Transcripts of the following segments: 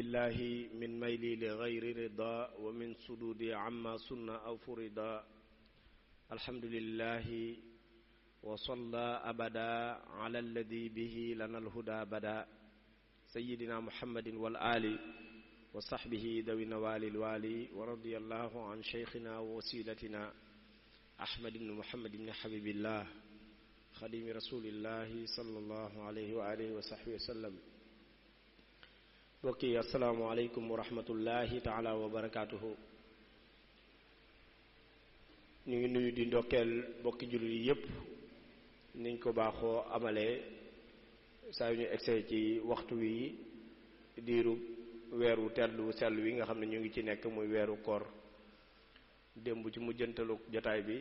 بالله من ميلي لغير رضا ومن صدودي عما سن أو فرضا الحمد لله وصلى أبدا على الذي به لنا الهدى بدا سيدنا محمد والآل وصحبه ذوي النوال الوالي ورضي الله عن شيخنا ووسيلتنا أحمد بن محمد بن حبيب الله خديم رسول الله صلى الله عليه وآله وصحبه وسلم bokki asalaamaaleykum wa rahmatullahi taala wa barakaatuhu ñu ngi nuyu di ndokkeel bokki jullit yi yépp niñ ko baaxoo amalee saa yu ñu egsee ci waxtu wi diiru weeru teddu sell wi nga xam ne ñu ngi ci nekk muy weeru koor démb ci mujjantalu jotaay bi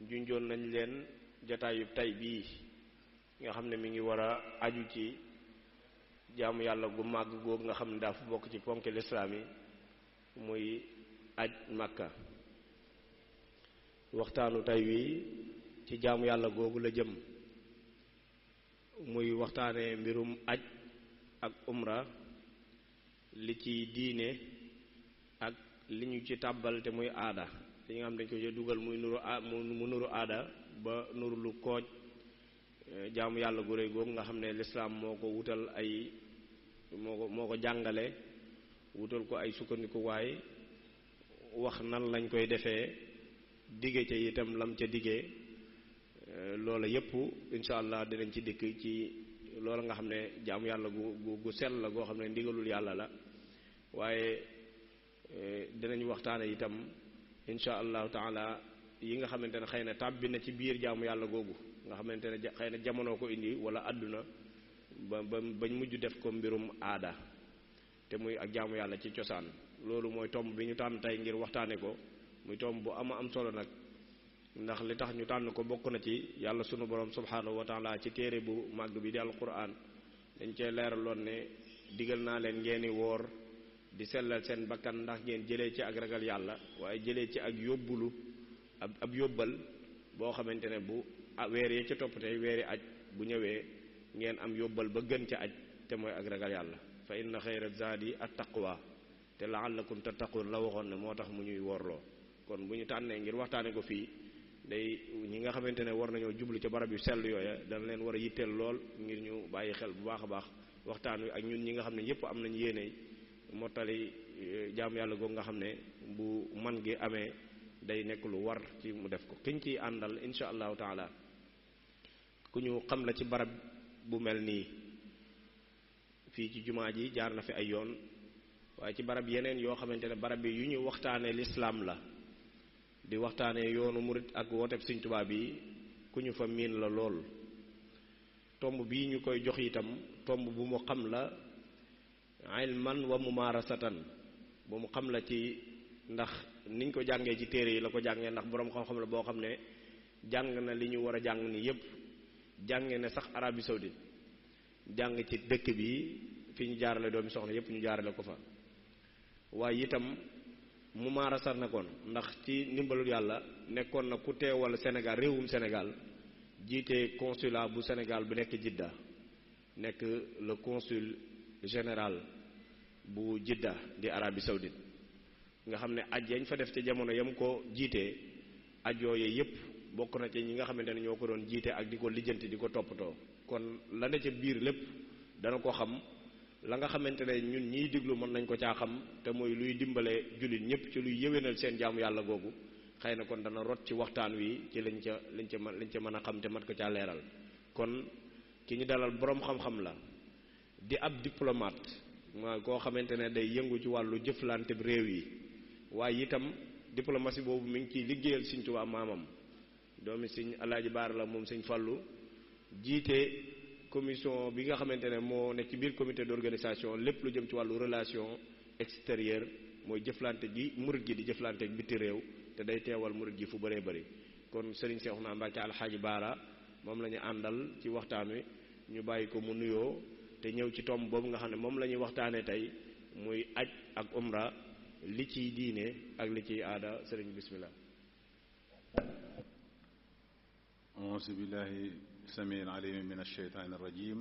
junjoon nañ leen jotaayub tay bii nga xam ne mi ngi war a aju ci jaamu yàlla gu màgg googu nga xam ne daa fa bokk ci ponk lislaam yi muy aj Makka waxtaanu tey wi ci jaamu yàlla googu la jëm muy waxtaanee mbirum aj ak umra li ci diine ak li ñu ci tàbbal te muy aada li nga xam dañ ko ci dugal muy mu nuru aada ba nuru lu kooj jaamu yàlla gu réy googu nga xam ne lislaam moo ko wutal ay moo ko jàngale wutal ko ay sukkandiku waay wax nan lañ koy defee digge ca itam lam ca diggee loola yépp insha allah dinañ ci dikk ci loola nga xam ne jaamu yàlla gu sell la goo xam ne ndigalul yàlla la waaye dinañ waxtaane itam insha allahu taala yi nga xamante ne xëy na tàbbi na ci biir jaamu yàlla googu nga xamante ne xëy na jamono ko indi wala àdduna bañ mujj def ko mbirum aada te muy ak jaamu yàlla ci cosaan loolu mooy tomb bi ñu tànn tey ngir waxtaane ko muy tomb bu am solo nag ndax li tax ñu tànn ko bokk na ci yàlla sunu borom subhanahu wa taala ci téere bu màgg bi di alquran dañ cee leeraloon ne digal naa leen ngeeni woor di sellal seen bakkan ndax ngeen jëlee ci ak ragal yàlla waaye jëlee ci ak yóbbulu ab yóbbal boo xamante ne bu weer yi ca topp tey weeri aj bu ñëwee ngeen am yóbbal ba gën ca aj te mooy ak ragal yàlla fa inna xayra zaadi at taqwa te la'allakum tattaqun la waxoon ne moo tax mu ñuy woorloo kon bu ñu tànnee ngir waxtaane ko fii day ñi nga xamante ne war nañoo jublu ca barab yu sell yooya dana leen war a yitteel lool ngir ñu bàyyi xel bu baax a baax waxtaan wi ak ñun ñi nga xam ne yépp am nañ yéene mottali jaamu yàlla googu nga xam ne bu man gi amee day nekk lu war ci mu def ko kiñ ciy àndal insha allahu taala ku ñu xam la ci barab bu mel nii fii ci jumaa ji jaar na fi ay yoon waaye ci barab yeneen yoo xamante ne barab bi yu ñu waxtaanee lislaam la di waxtaanee yoonu murit ak wooteb Sëriñ Tuubaa bi ku ñu fa miin la lool tomb bii ñu koy jox itam tomb bu mu xam la ilman wa mumarasatan bu mu xam la ci ndax niñ ko jàngee ci téere yi la ko jàngee ndax boroom xam-xam la boo xam ne jàng na li ñu war a jàng ni yépp jàngee ne sax Arabie Saoudite jàng ci dëkk bi fi ñu jaarale doomi soxna yépp ñu jaarale ko fa waaye itam mu maarasar na koon ndax ci ndimbalul yàlla nekkoon na ku teewal Sénégal réewum Sénégal jiite consulat bu Sénégal bu nekk Jidda nekk le consul général bu Jidda di Arabie Saoudite nga xam ne aj yañ fa def ci jamono yam ko jiitee aj yooyu yépp bokk na ci ñi nga xamante ne ñoo ko doon jiite ak di ko lijjanti di ko toppatoo kon la ne ca biir lépp dana ko xam la nga xamante ne ñun ñiy diglu mën nañ ko caa xam te mooy luy dimbale jullit ñépp ci luy yëwénal seen jaamu yàlla googu xëy na kon dana rot ci waxtaan wi ci liñ ca mën a xam te mat ko caa leeral kon ki ñu dalal boroom xam-xam la di ab diplomate mooy koo xamante ne day yëngu ci wàllu jëflante réew yi waaye itam diplomatie boobu mi ngi ciy liggéeyal Sëriñ Tuubaa maamam doomi Sëriñ Alaaji Baara la moom Sëriñ Fallu jiite commission bi nga xamante ne moo nekk ci biir comité d'organisation lépp lu jëm ci wàllu relation extérieure mooy jëflante gi murit gi di jëflante ak biti réew te day teewal murit gi fu bëree bëri kon Sëriñ Seexuna Mbàkke Alxaaji Baara moom la ñu àndal ci waxtaan wi ñu bàyyi ko mu nuyoo te ñëw ci tomb boobu nga xam ne moom la ñuy waxtaanee tey muy aj ak umra li ciy diine ak li ciy aada sëriñ bismillah أعوذ بالله السميع العليم من الشيطان الرجيم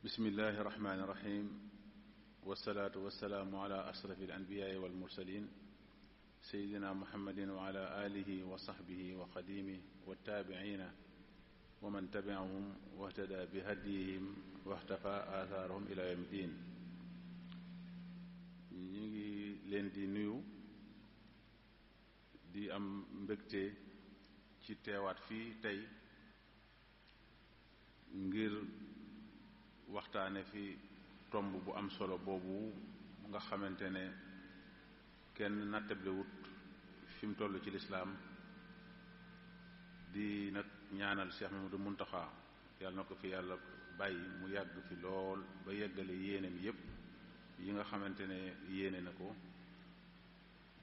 بسم الله الرحمن الرحيم wasalaatu wasalaamu ala asrafi alanbiyaai walmursalin sayidina muhammadin wa ala alihi wa sahbihi wa xadimih wa taabiciina wa man tabiahum wahtada bi hadiyihim waxtafa athaarahum ila yawmi ddin. ñu ngi leen di nuyu di am mbégte ci teewaat fii tey ngir waxtaane fi tomb bu am solo boobu nga xamante ne kenn nattablewut fi mu toll ci lislaam di nag ñaanal Cheikh Mamadou Muntaxa yàlla na ko fi yàlla bàyyi mu yàgg fi lool ba yeggale yéeneem yépp yi nga xamante ne yéene na ko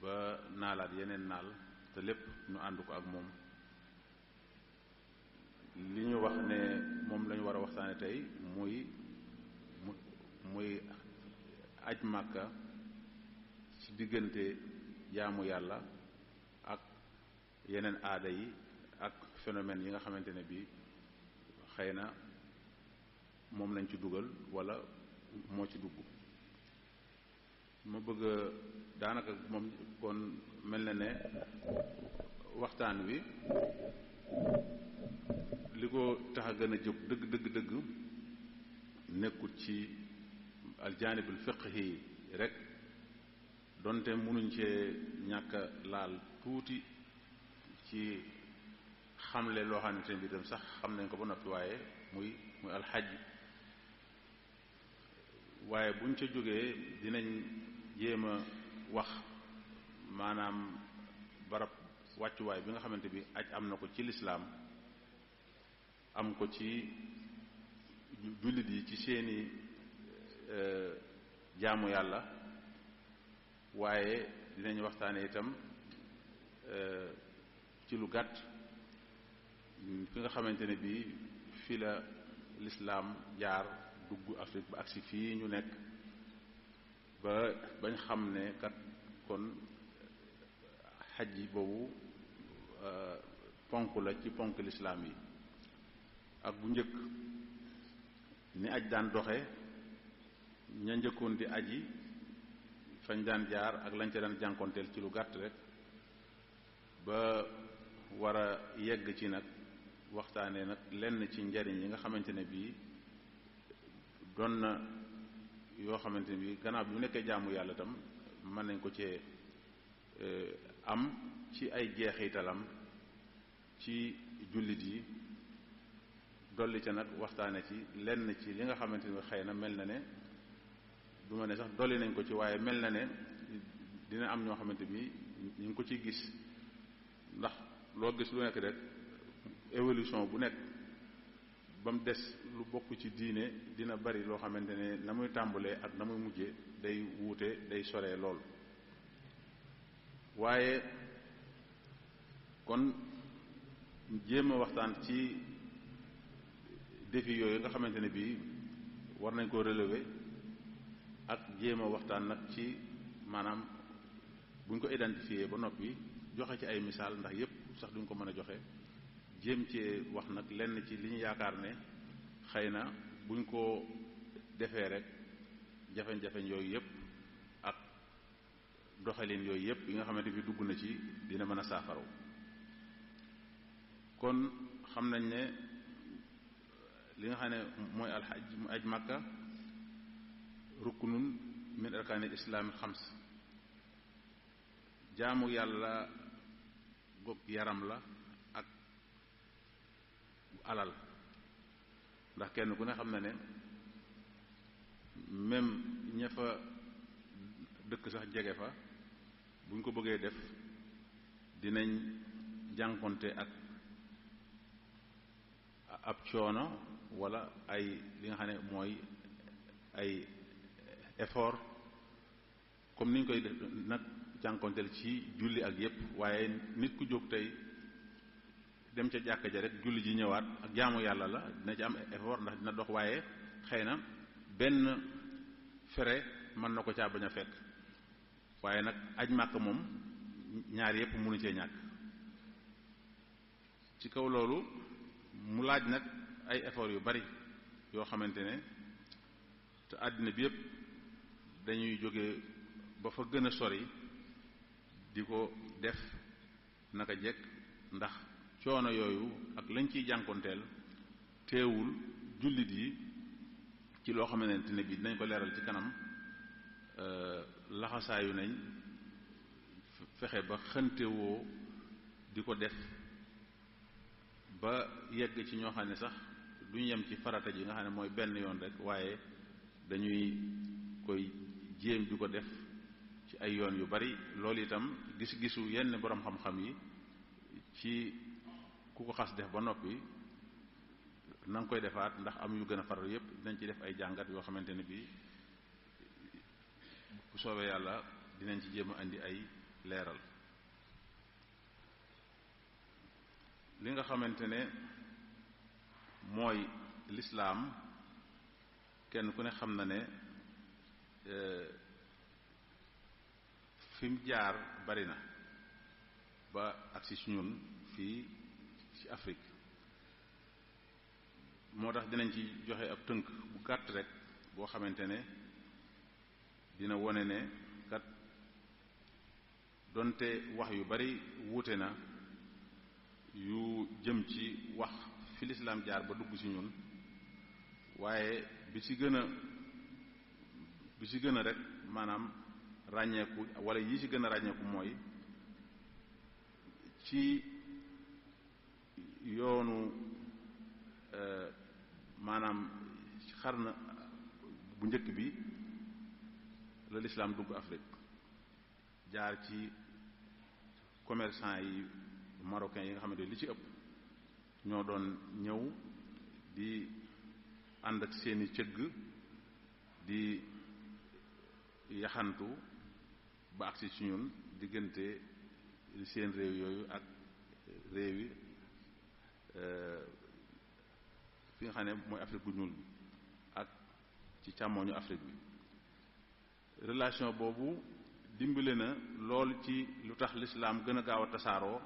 ba naalaat yeneen naal te lépp ñu ànd ko ak moom. li ñu wax ne moom lañu war a waxtaane tey muy aj màkka ci diggante jaamu yàlla ak yeneen aada yi ak phénomène yi nga xamante ne bii xëy na moom lañ ci dugal wala moo ci dugg. ma bëgg daanaka moom kon mel na ne waxtaan wi li ko tax a gën a jóg dëgg nekkut ci aljaanibul fiqhi rek donte mënuñ cee ñàkk laal tuuti ci xamle loo xamante ne bi tam sax xam nañ ko ba noppi waaye muy alxaj. waaye buñ ca jógee dinañ jéem a wax maanaam barab wàccuwaay bi nga xamante bi aj am na ko ci lislaam am ko ci jullit yi ci seeni jaamu yàlla. waaye dinañ waxtaane itam ci lu gàtt fi nga xamante ne bii fi la lislaam jaar dugg Afrique ba agsi fii ñu nekk ba bañ xam ne kat kon xaj yi boobu ponk la ci ponk lislaam yi. ak bu njëkk ni aj daan doxe ña njëkkoon di aji fañ daan jaar ak lañ ca daan jànkonteel ci lu gàtt rek ba war a yegg ci nag waxtaanee nag lenn ci njariñ yi nga xamante ne bii doon na yoo xamante ne bii gannaaw bi mu nekkee jaamu yàlla tam mën nañ ko cee am ci ay jeexitalam ci jullit yi. dolli ca nag waxtaane ci lenn ci li nga xamante ni xëy na mel na ne du ma ne sax dolli nañ ko ci waaye mel na ne dina am ñoo xamante bi ñu ngi ko ciy gis ndax loo gis lu nekk rek évolution bu nekk ba mu des lu bokk ci diine dina bari loo xamante ne na muy tàmbalee ak na muy mujjee day wuute day soree lool. waaye kon jéem a waxtaan ci défi yooyu nga xamante ne bii war nañ koo relever ak jéem a waxtaan nag ci maanaam buñ ko identifier ba noppi joxe ci ay misaal ndax yépp sax duñ ko mën a joxe jéem cee wax nag lenn ci li ñu yaakaar ne xëy na buñ ko defee rek jafe-jafe yooyu yépp ak doxalin yooyu yépp yi nga xamante bi dugg na ci dina mën a saafaraw. kon xam nañ ne li nga xam ne mooy alxaj mu aj màkka ruknun min arkaanil islaamil xams jaamu yàlla goog yaram la ak alal ndax kenn ku ne xam na ne même ña fa dëkk sax jege fa buñ ko bëggee def dinañ jànkonte ak ab coono wala ay li nga xam ne mooy ay effort comme niñ koy def nag jànkonteel ci julli ak yépp. waaye nit ku jóg tey dem ca jàkka ja rek julli ji ñëwaat ak jaamu yàlla la dina ci am effort ndax dina dox waaye xëy na benn fere mën na ko caa bañ a fekk. waaye nag aj màkk moom ñaar yépp mënu cee ñàkk. ci kaw loolu mu laaj nag ay effort yu bari yoo xamante ne te àddina bi yépp dañuy jóge ba fa gën a sori di ko def naka jekk, ndax coono yooyu ak lañ ciy jànkonteel teewul jullit yi ci loo xamante ne bi dinañ ko leeral ci kanam laxasaayu nañ fexe ba xëntewoo di ko def ba yegg ci ñoo xam ne sax duñu yem ci farata ji nga xam ne mooy benn yoon rek, waaye dañuy koy jéem di ko def ci ay yoon yu bari. loolu itam gis-gisu yenn boroom xam-xam yi ci ku ko xas def ba noppi na nga koy defaat, ndax am yu gën a faral yépp dinañ ci def ay jàngat yoo xamante ne bii bu soobee yàlla dinañ ci jéem a indi ay leeral. li nga xamante ne mooy lislaam kenn ku ne xam na ne fi mu jaar bari na ba agsi ci ñun fii ci Afrique. moo tax dinañ ci joxe ab tënk bu gàtt rek boo xamante ne dina wone ne kat donte wax yu bari wuute na yu jëm ci wax fi lislaam jaar ba dugg ci ñun, waaye bi ci gën a rek maanaam ràññeeku wala yi ci gën a ràññeeku mooy ci yoonu maanaam xarna bu njëkk bi la lislaam dugg Afrique, jaar ci commerçant yi marocains yi nga xamante li ci ëpp ñoo doon ñëw di ànd ak seeni cëgg di yaxantu ba agsi ci ñun diggante seen réew yooyu ak réew yi fi nga xam ne mooy Afrique bu ñuul bi ak ci càmmooñu Afrique bi. relation boobu dimbale na lool ci lu tax lislaam gën a gaaw a tasaaroo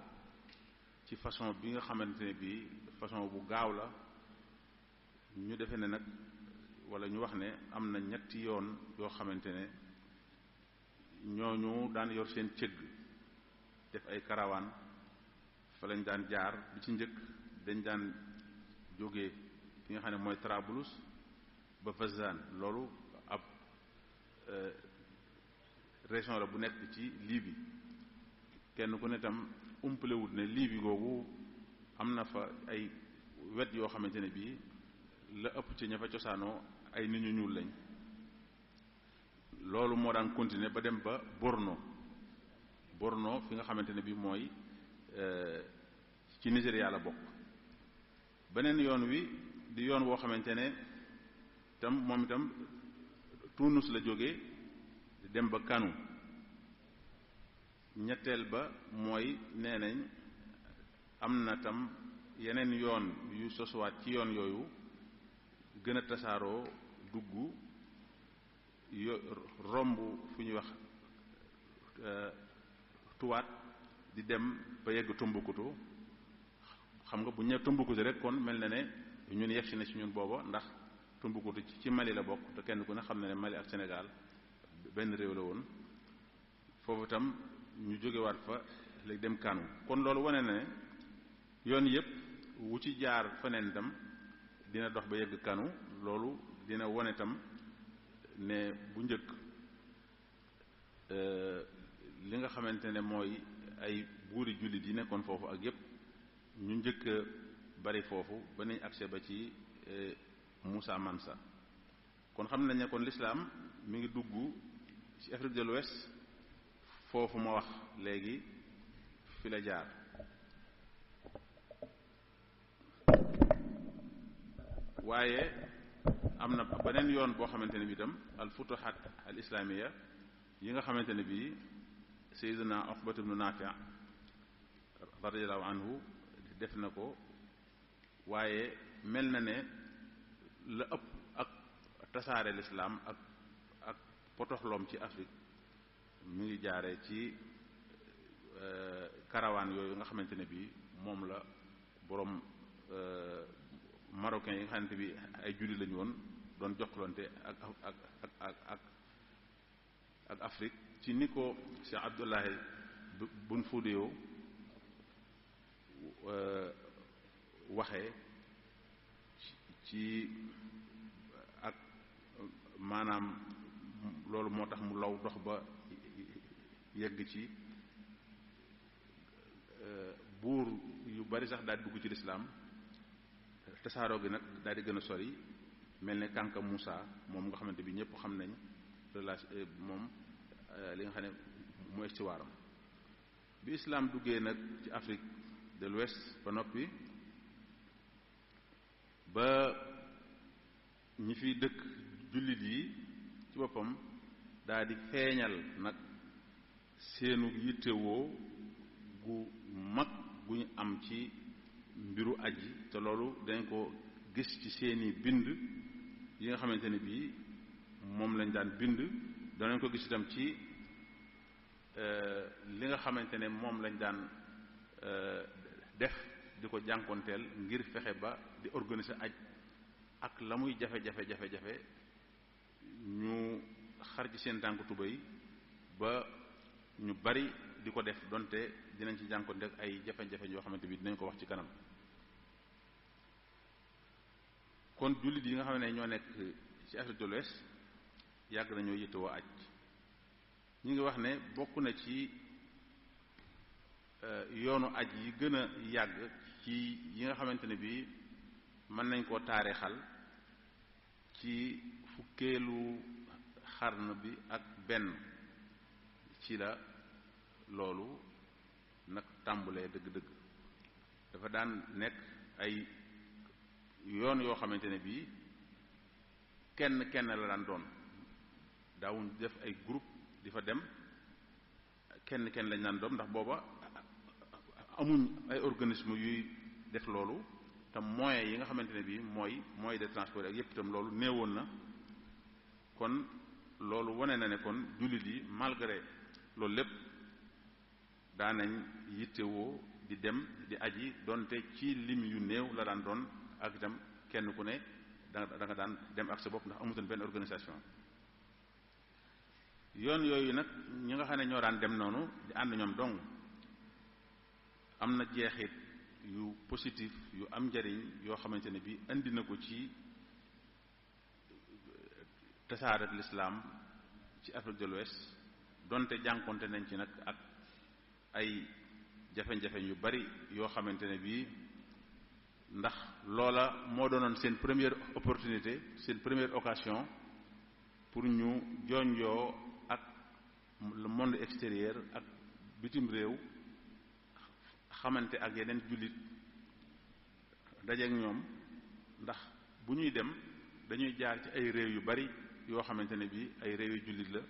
ci façon bi nga xamante ne bii façon bu gaaw la. ñu defe ne nag wala ñu wax ne am na ñetti yoon yoo xamante ne ñooñu daan yor seen cëgg def ay karawaan fa lañ daan jaar. bi ci njëkk dañ daan jóge fi nga xam ne mooy Trablus ba Fezzan, loolu ab région la bu nekk ci Libye. kenn ku ne tam umpalewut ne Libye googu am na fa ay wet yoo xamante ne bii la ëpp ci ña fa cosaanoo ay nit ñu ñuul lañ. loolu moo daan continuer ba dem ba Borno fi nga xamante ne bii mooy ci Nigeria la bokk. beneen yoon wi di yoon woo xamante ne tam moom itam Tunis la jóge dem ba Kano. ñetteel ba mooy nee nañ am na tam yeneen yoon yu sosuwaat ci yoon yooyu gën a tasaaroo dugg romb fu ñuy wax tuwaat di dem ba yegg Tombouctou. xam nga bu ñëwee Tombouctou rek kon mel na ne ñun yegg si na ci ñun booba, ndax Tombouctou ci Mali la bokk te kenn ku ne xam na ne Mali ak Sénégal benn réew la woon. foofu itam ñu jógewaat fa léegi dem Kano. kon loolu wane na ne yoon yëpp wu ci jaar feneen itam dina dox ba yegg Kano. loolu dina wane itam ne bu njëkk li nga xamante ne mooy ay buuri jullit yi nekkoon foofu ak yëpp ñu njëkk bari foofu ba nañ accès ba ci Moussa Mansa. kon xam nañ ne kon l'islam mi ngi dugg ci Afrique de l'Ouest foofu ma wax léegi fi la jaar. waaye am na beneen yoon boo xamante ne bi itam al futuhat al islamiya yi nga xamante ne bii Sayyidina Uqbat ibn Nafi' radiyallahu anhu def na ko, waaye mel na ne la ëpp ak tasaare l'islam ak potoxloom ci Afrique mi ngi jaare ci karawaan yooyu nga xamante ne bii moom la boroom marocain yi nga xamante bi ay julli lañu woon doon jokkalante ak Afrique ci ni ko Cheikh Abdoulaye Bun Fodio waxee ci ak maanaam loolu moo tax mu law dox ba yegg ci buur yu bari sax daal di dugg ci lislaam tasaaroo gi nag daal di gën a sori mel ne Kanka Moussa moom nga xamante bi ñëpp xam nañ relation moom li nga xam ne mooy istiwaaram bi islam duggee nag ci Afrique de l'Ouest ba noppi ba ñi fiy dëkk jullit yi ci boppam daal di feeñal nag seenu yittewoo gu mag gu ñu am ci mbiru aji te loolu dañ ko gis ci seeni bind yi nga xamante ne bii moom lañ daan bind danañ ko gis itam ci li nga xamante ne moom lañ daan def di ko jànkonteel ngir fexe ba di organiser aj ak la muy jafe-jafe ñu xar ci seen tànk tubéy ba ñu bari di ko def donte dinañ ci jànkonteel ay jafe-jafe yoo xamante bi dinañ ko wax ci kanam. kon jullit yi nga xam ne ñoo nekk ci Afrique de l'Ouest yàgg nañoo yittewoo aj ñi ngi wax ne bokk na ci yoonu aj yi gën a yàgg ci yi nga xamante ne bi mën nañ koo taarixal ci fukkeelu xarn bi ak benn ci la loolu nag tàmbulee dëgg-dëgg dafa daan nekk ay yoon yoo xamante ne bii kenn la daan doon daawuñ def ay groupe di fa dem kenn lañ daan doon ndax booba amuñ ay organisme yuy def loolu te moyens yi nga xamante ne bii mooy moyen de transport ak yépp itam loolu néewoon na kon loolu wane na ne kon jullit yi malgré loolu lépp daanañ yittewoo di dem di aji donte ci lim yu néew la daan doon ak itam kenn ku ne da nga daan dem ak sa bopp ndax amutoon benn organisation yoon yooyu nag ñi nga xam ne ñoo daan dem noonu di ànd ñoom dong am na jeexit yu positif yu am njariñ yoo xamante ne bi indi na ko ci tasaare l'islam ci Afrique de l'Ouest donte jànkonte nañ ci nag ak ay jafe-jafe yu bari yoo xamante ne bii ndax loola moo doonoon seen première opportunité seen première occasion pour ñu jonjoo ak le monde extérieur ak bitim réew xamante ak yeneen jullit dajeek ñoom ndax bu ñuy dem dañuy jaar ci ay réew yu bari yoo xamante ne bii ay réew yu jullit la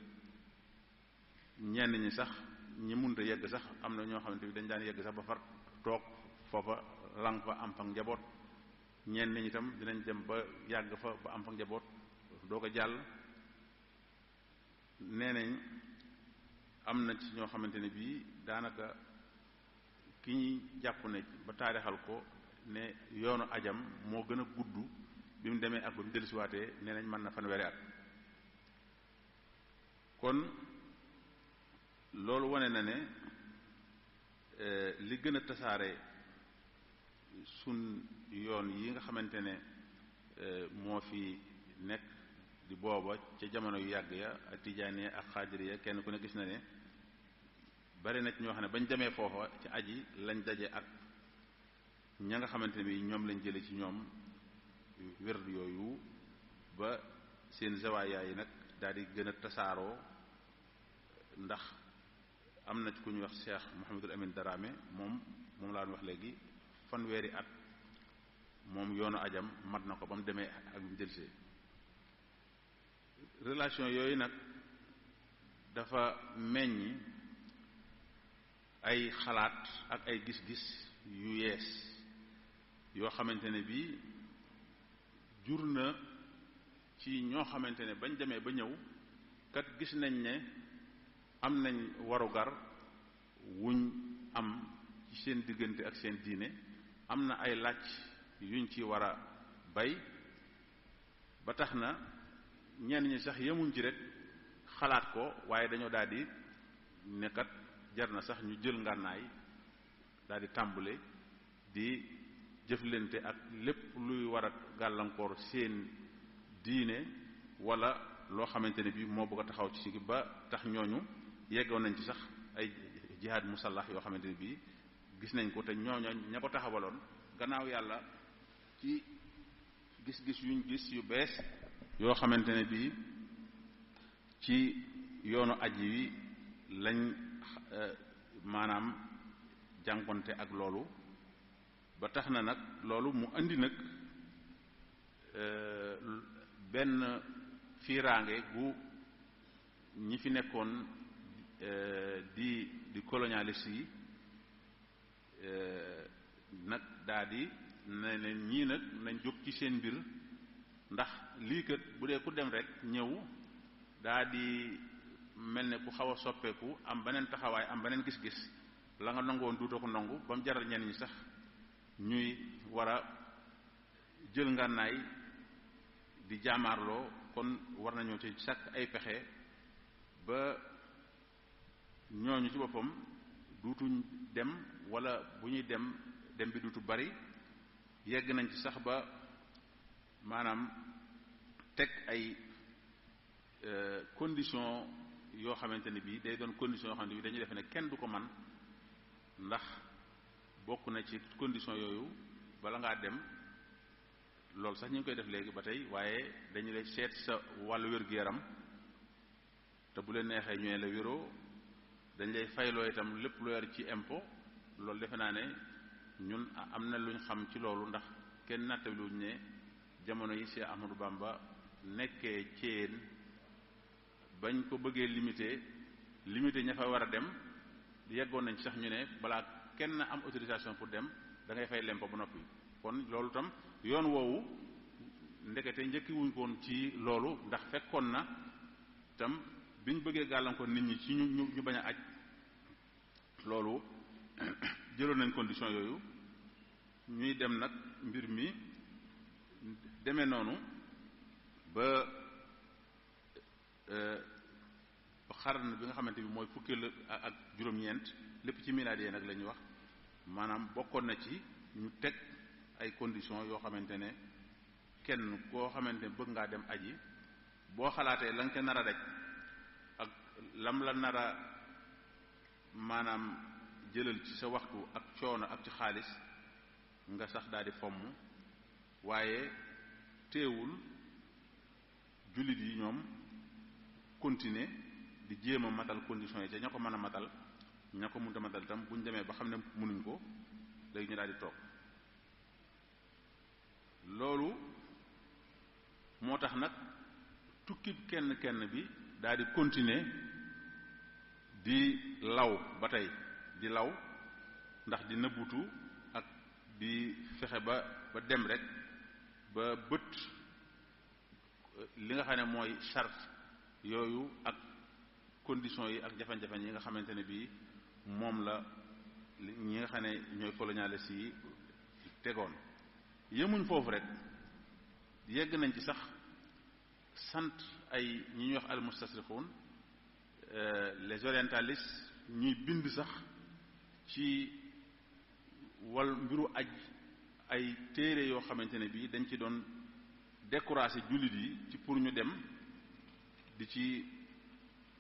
ñenn ñi sax ñi mënut a yegg sax am na ñoo xamante bi dañ daan yegg sax ba far toog foofa lang fa am fa njaboot ñenn ñi itam dinañ dem ba yàgg fa ba am fa njaboot doo ko jàll nee nañ am na ci ñoo xamante ne bii daanaka ki ñuy jàpp ne ba taarixal ko ne yoonu ajam moo gën a gudd bi mu demee ak ba mu dellusiwaatee nee nañ mën na fanweeri at kon loolu wane na ne li gën a tasaare sun yoon yi nga xamante ne moo fi nekk di booba ca jamono yu yàgg ya ak tijaani ak xaadiri ya kenn ku ne gis na ne bari na ci ñoo xam ne bañ demee foofa ci aji lañ daje ak ña nga xamante ne bi ñoom lañ jële ci ñoom wér yooyu ba seen zawaaya yi nag daal di gën a tasaaroo ndax am na ci ku ñuy wax Cheikh Mouhamadul Amin Darame moom laa wax léegi fanweeri at moom yoonu ajam mat na ko ba mu demee ak bi mu dellusee relation yooyu nag dafa meññ ay xalaat ak ay gis-gis yu yees yoo xamante ne bii jur na ci ñoo xamante ne bañ demee ba ñëw kat gis nañ ne am nañ warugar wuñ am ci seen diggante ak seen diine am na ay laaj yuñ ci war a bay ba tax na ñenn ñi sax yemuñ ci rek xalaat ko waaye dañoo daal di nekkat jar na sax ñu jël ngànnaay daal di tàmbule di jëflante ak lépp luy war a gàllankoor seen diine wala loo xamante ne bi moo bëgg a taxaw ci si ba tax ñooñu yeggoon nañ ci sax ay jihaad musallax yoo xamante ne bi gis nañ ko te ñooñu ña ko taxawaloon gannaaw yàlla ci gis-gis yuñ gis yu bees yoo xamante ne bi ci yoonu aji wi lañ maanaam jànkonte ak loolu ba tax na nag loolu mu andi nag benn fiiraange gu ñi fi nekkoon di colonialiste yi nag daa di ne leen ñii nag nañ jóg ci seen mbir ndax lii kat bu dee ku dem rek ñëw daa di mel ne ku xaw a soppeeku am beneen taxawaay am beneen gis-gis la nga nangoon duutoo ko nangu ba mu jaral ñenn ñi sax ñuy war a jël ngànnaay di jaamaarloo kon war nañoo ci sàkk ay pexe ba ñooñu ci boppam duutuñ dem wala bu ñuy dem bi duutu bari yegg nañ ci sax ba maanaam teg ay condition yoo xamante ne bii day doon condition yoo xam ne bii dañuy defe ne kenn du ko man ndax bokk na ci condition yooyu bala ngaa dem loolu sax ñu ngi koy def léegi ba tey waaye dañu lay seet sa wàllu wér-gu-yaram te bu leen neexee ñu ne la wéroo dañ lay fayloo itam lépp lu yor ci impôt loolu defe naa ne ñun am na luñ xam ci loolu ndax kenn nattaluñ ne jamono yi Cheikh Ahmadou Bamba nekkee Thièyeen bañ ko bëggee limité ña fa war a dem yeggoon nañ sax ñu ne balaa kenn am autorisation pour dem da ngay fay lempo ba noppi kon loolu tam yoon woowu ndekete njëkki wuñ koon ci loolu ndax fekkoon na tam biñ bëggee gàllankoor nit ñi ci ñu bañ a aj loolu jëloon nañ condition yooyu ñuy dem nag mbir mi demee noonu ba xarn bi nga xamante bi mooy fukkeel ak juróom-ñeent lépp ci milaadiyee nag la ñuy wax maanaam bokkoon na ci ñu teg ay conditions yoo xamante ne kenn koo xamante ne bëgg ngaa dem aji boo xalaatee la nga ca nar a daj ak lam la nar a maanaam jëlal ci sa waxtu ak coono ak ci xaalis nga sax daal di fomm waaye teewul jullit yi ñoom continuer di jéem a matal conditions yi ca ña ko mën a matal ña ko mënta matal itam bu ñu demee ba xam ne mënuñ ko léegi ñu daal di toog loolu moo tax nag tukkib kenn bi daal di continuer di law ba tey di law ndax di nëbbutu ak di fexe ba dem rek ba bët li nga xam ne mooy charte yooyu ak conditions yi ak jafe-jafe yi nga xamante ne bii moom la ñi nga xam ne ñooy colonialiste yi tegoon yemuñ foofu rek yegg nañ ci sax sant ay ñi ñuy wax al mustasrixuun les orientalistes ñuy bind sax ci wal mbiru aj ay téere yoo xamante ne bii dañ ci doon décourager jullit yi ci pour ñu dem di ci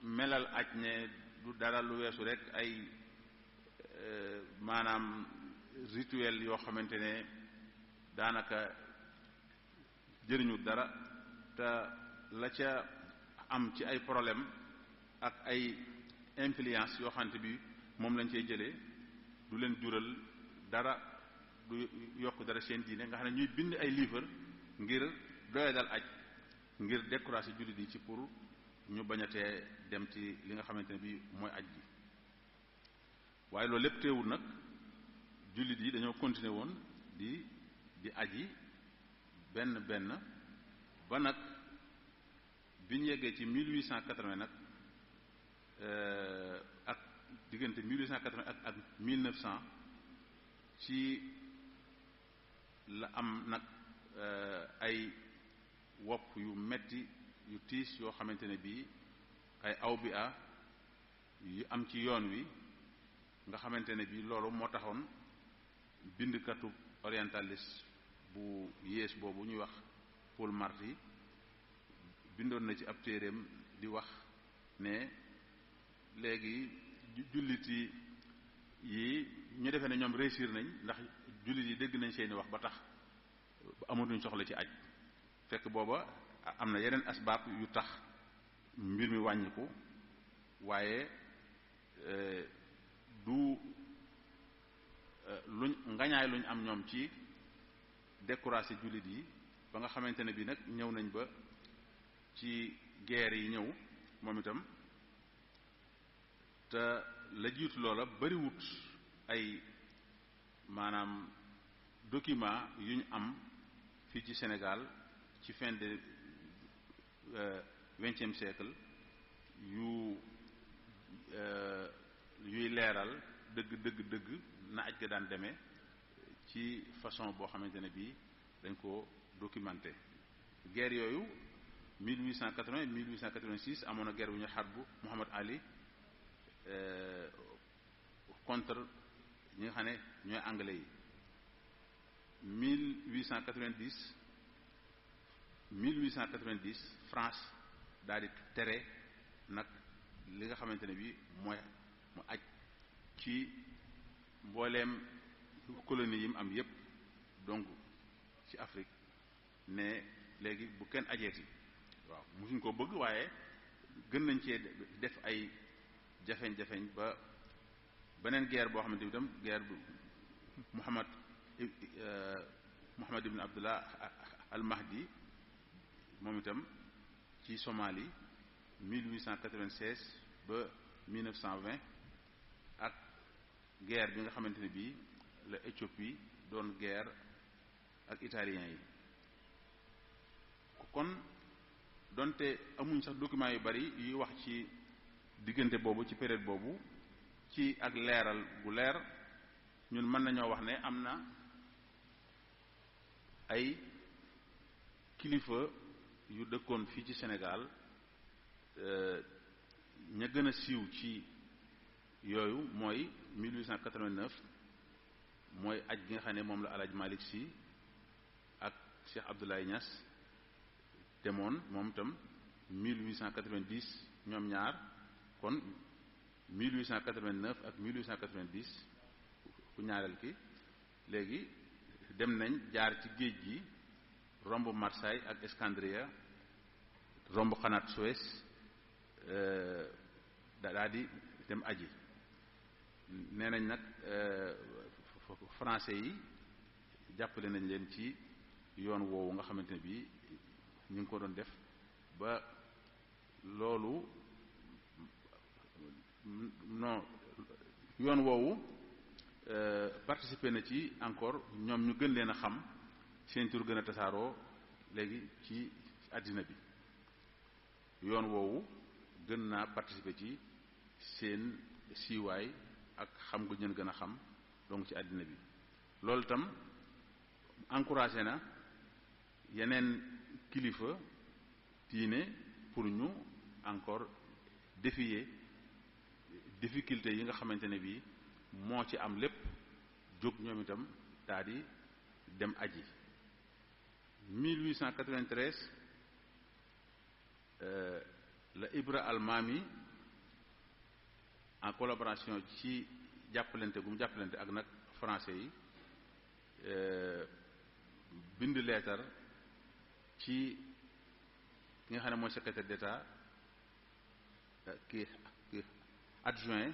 melal aj ne du dara lu weesu rek ay maanaam rituel yoo xamante ne daanaka jëriñu dara te la ca am ci ay problème ak ay influence yoo xamante bi moom lañ cey jëlee du leen jural dara du yokk dara seen diine nga xam ne ñuy bind ay livre ngir doye dal aj ngir décourager jullit yi ci pour ñu bañatee dem ci li nga xamante ne bi mooy aj gi waaye loolu lépp teewul nag jullit yi dañoo continuer woon di aji benn ba nag bi ñu yeggee ci 1880 nag ak diggante 1880 ak 1900 ci la am nag ay wopp yu metti yu tiis yoo xamante ne bii ay awbiya yu am ci yoon wi nga xamante ne bi loolu moo taxoon bindkatu orientaliste bu yées boobu ñuy wax Paul Marty bindoon na ci ab téereem di wax ne léegi jullit yi ñu defee ne ñoom réussir nañ ndax jullit yi dégg nañ seeni wax ba tax amatuñ soxla ci aj fekk booba am na yeneen asbaab yu tax mbir mi wàññiku waaye du luñ ngañaay luñ am ñoom ci décourager jullit yi ba nga xamante ne bi nag ñëw nañ ba ci guerre yi ñëw moom itam te la jiitu loola bariwut ay maanaam document yu ñu am fii ci Sénégal ci fin de vingtième siècle yuy leeral dëgg na aj ga daan demee ci façon boo xamante ne bii dañ ko documenté guerre yooyu 1880 1886 amoon na guerre bu ñu xarbu Muhammad Ali contre ñi nga xam ne ñooy anglais yi 1890 France daal di tere nag li nga xamante ne bi mooy mu aj ci mbooleem colonie yi mu am yépp donc ci Afrique ne léegi bu kenn ajeeti waaw musuñ ko bëgg waaye gën nañ cee def ay jafeñ-jafeñ ba beneen guerre boo xamante ni itam guerre bu Muhammad ibn Abdullah al Mahdi moom itam ci Somalie 1896 ba 1920 ak guerre bi nga xamante ne bii la Éthiopie doon guerre ak italiens yi kon donte amuñ sax documents yu bari yuy wax ci diggante boobu ci période boobu ci ak leeral gu leer ñun mën nañoo wax ne am na ay kilifa yu dëkkoon fii ci Sénégal ña gën a siiw ci yooyu mooy 1889 mooy aj gi nga xam ne moom la Alaaji Malick Sy ak Cheikh Abdoulaye Niass demoon moom itam 1890 ñoom ñaar kon 1889 ak 1890 ku ñaareel ki léegi dem nañ jaar ci géej gi romb Marseille ak Escandria romb xanaat Suez daa di dem aji nee nañ nag français yi jàppale nañ leen ci yoon woowu nga xamante ne bii ñu ngi ko doon def ba loolu non yoon woowu participer na ci encore ñoom ñu gën leen a xam seen tur gën a tasaaroo léegi ci àddina bi yoon woowu gën naa participer ci seen siiwaay ak xam gu ñeen gën a xam donc ci àddina bi loolu itam encouragé na yeneen kilifa diine pour ñu encore défier difficulté yi nga xamante ne bii moo ci am lépp jóg ñoom itam daal di dem aji 1893 la Ibra al-Mami en collaboration ci jàppalante gu mu jàppalante ak nag français yi bind leetar ci ki nga xam ne mooy secrétaire d'État ki adjoint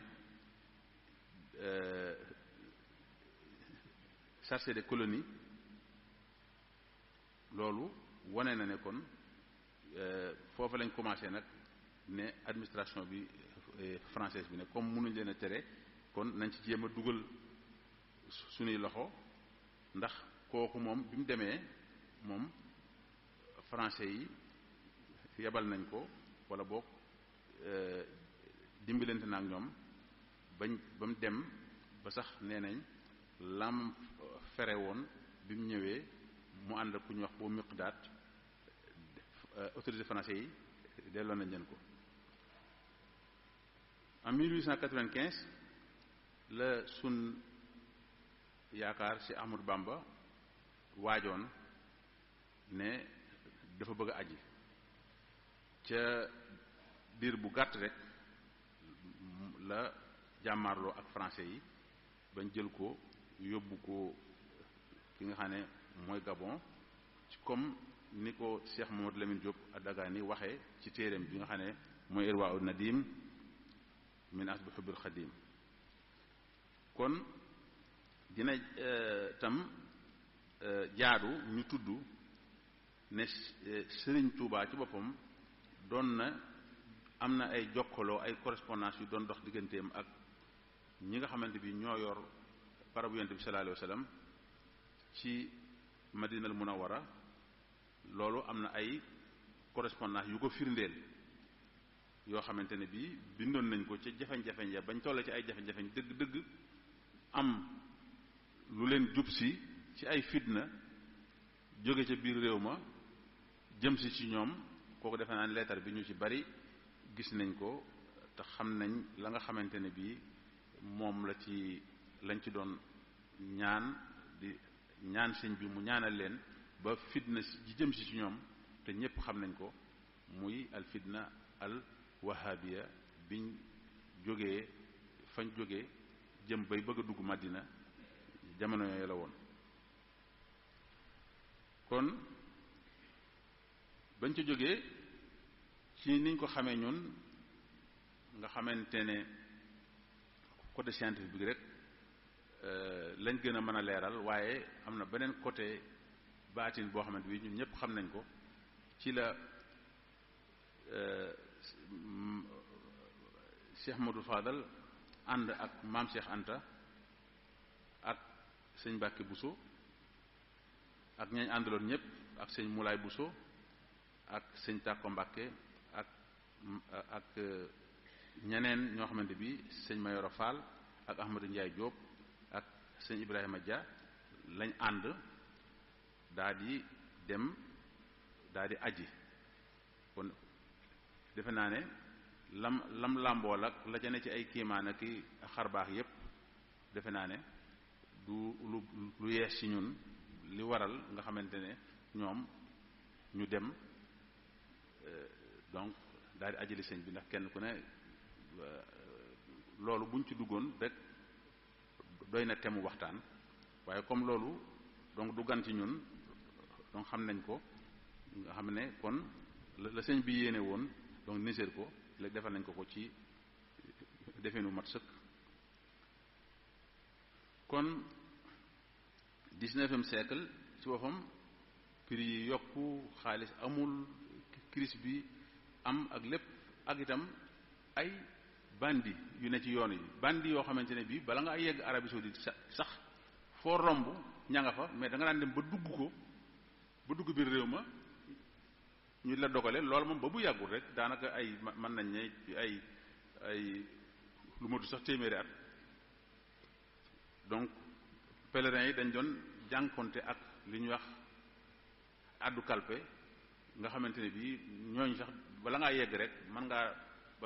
chargé des colonies loolu wane na ne kon foofu lañ commencé nag ne administration bi française bi ne comme mënuñ leen a tere kon nañ ci jéem a dugal suñuy loxo ndax kooku moom bi mu demee moom français yi yebal nañ ko wala boog dimbalante na ak ñoom ba mu dem ba sax nee nañ lam fere woon bi mu ñëwee mu ànd ak ku ñuy wax boo Miqdaat autorité français yi delloo nañ leen ko en 1895 la sun yaakaar ci Ahmadou Bamba waajoon ne dafa bëgg a aji ca diir bu gàtt rek la jàmmaarloo ak français yi bañ jël ko yóbbu ko fi nga xam ne mooy Gabon ci comme ni ko Cheikh Mamadou Lamine Diop Dagana waxee ci téereem bi nga xam ne mooy Irwa ud Nadim min asbi hubbil Xadim kon dina tam jaadu ñu tudd ne Serigne Touba ci boppam doon na am na ay jokkaloo ay correspondance yu doon dox digganteem ak ñi nga xamante bi ñoo yor barabu Yonent bi sallallahu alayhi wasallam ci Madinal Munawwara loolu am na ay correspondance yu ko firndeel yoo xamante ne bi bindoon nañ ko ci jafe-jafe ya bañ toll ci ay jafe-jafe dëgg-dëgg am lu leen jub si ci ay fitna jóge ca biir réew ma jëm si ci ñoom kooku defe naa ne leetar bi ñu ci bari gis nañ ko te xam nañ la nga xamante ne bii moom la ci lañ ci doon ñaan di ñaan sëñ bi mu ñaanal leen ba fitna ji jëm si ci ñoom te ñépp xam nañ ko muy al fitna al wahabiya biñ jógee fañ jógee jëm bay bëgg a dugg Madina jamono yooyu la woon kon bañ ca jógee ci niñ ko xamee ñun nga xamante ne côté scientifique bi rek lañ gën a mën a leeral waaye am na beneen côté baatin boo xamante bi ñun ñëpp xam nañ ko ci la Cheikh Modou Fadal ànd ak maam Cheikh Anta ak sëñ Mbàkke Bousso ak ñañ àndaloon ñëpp ak sëñ Moulay Bousso ak sëñ Tàkko Mbàkke ak ñeneen ñoo xamante bi sëñ Mayoro Fall ak Ahmadou Ndiaye Diop ak sëñ Ibrahima Dia lañ ànd daa di dem daa di aji kon defe naa ne lam làmbool ak la ca ne ci ay kiimaan ak i xarbaax yépp defe naa ne du lu yees ci ñun li waral nga xamante ne ñoom ñu dem donc daal di ajali sëñ bi ndax kenn ku ne loolu buñ ci duggoon rek doy na temu waxtaan waaye comme loolu donc du gan ci ñun donc xam nañ ko nga xam ne kon la sëñ bi yéene woon donc niséer ko léegi defal nañ ko ci defeenu mat sëkk kon 19e siècle ci boppam prix yi yokku xaalis amul crise bi am ak lépp ak itam ay bandi yu ne ci yoon yi bandi yoo xamante ne bii bala nga yegg Arabie saoudite sax foo romb ña nga fa mais da nga daan dem ba dugg biir réew ma ñu la dogale loolu moom ba bu yàggul rek daanaka ay mën nañ ne ay lu matu sax téeméeri at donc pèlerins yi dañ doon jànkonte ak li ñuy wax addu kalpe nga xamante ne bii ñooñu sax bala ngaa yegg rek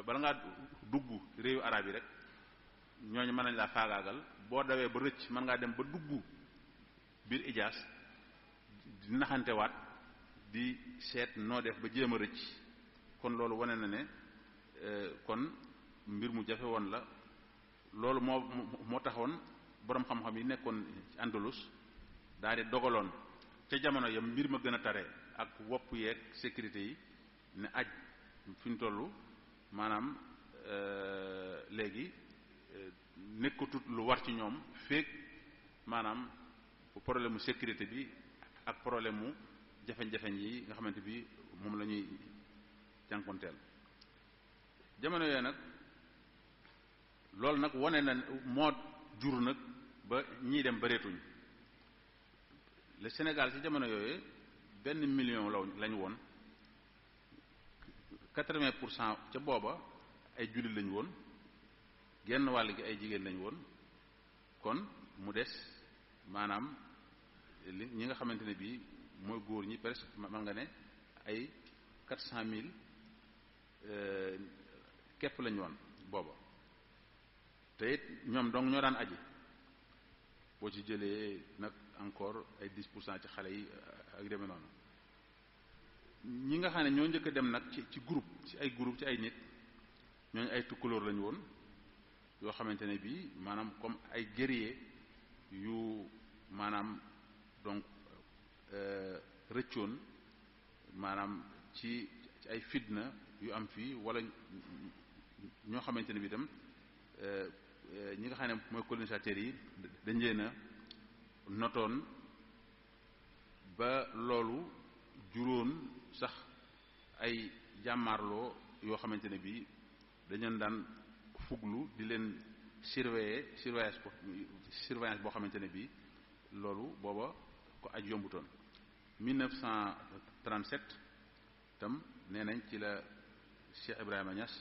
bala ngaa dugg réewu arab yi rek ñooñu mën nañ laa faagaagal boo dawee ba rëcc mën ngaa dem ba dugg biir Ijaas di naxantewaat di seet noo def ba jéem a rëcc kon loolu wane na ne kon mbir mu jafe woon la loolu moo taxoon boroom xam-xam yi nekkoon ci Andalus daal di dogaloon ca jamono yam mbir ma gën a tare ak wopp yeeg sécurité yi ne aj fi ñu toll maanaam léegi nekkatut lu war ci ñoom feek maanaam problème mu sécurité bi ak problème mu jafe-jafe yi nga xamante bi moom la ñuy jànkonteel jamono yooyu nag loolu nag wane na moo jur nag ba ñii dem bareetuñ le Sénégal ci jamono yooyu 1 million lañu woon 80% ca booba ay jullit lañu woon genn wàll gi ay jigéen lañu woon kon mu des maanaam ñi nga xamante ne bii mooy góor ñi presque man nga ne ay 400 000 képp lañu woon booba te it ñoom dong ñoo daan aji boo ci jëlee nag encore ay 10% ci xale yi ak demee noonu ñi nga xam ne ñoo njëkk a dem nag ci groupe ci ay groupe ci ay nit ñooñu ay tukkulóor lañu woon yoo xamante ne bii maanaam comme ay guerrier yu maanaam donc rëccoon maanaam ci ay fitna yu am fii wala ñoo xamante ne bii itam ñi nga xam ne mooy colonisateurs yi dañ leen a notoon ba loolu juróon sax ay jàmmaarloo yoo xamante ne bii dañ leen daan fuglu di leen surveillance boo xamante ne bii loolu booba ko aj yombutoon 1937 tam nee nañ ci la Cheikh Ibrahima Niass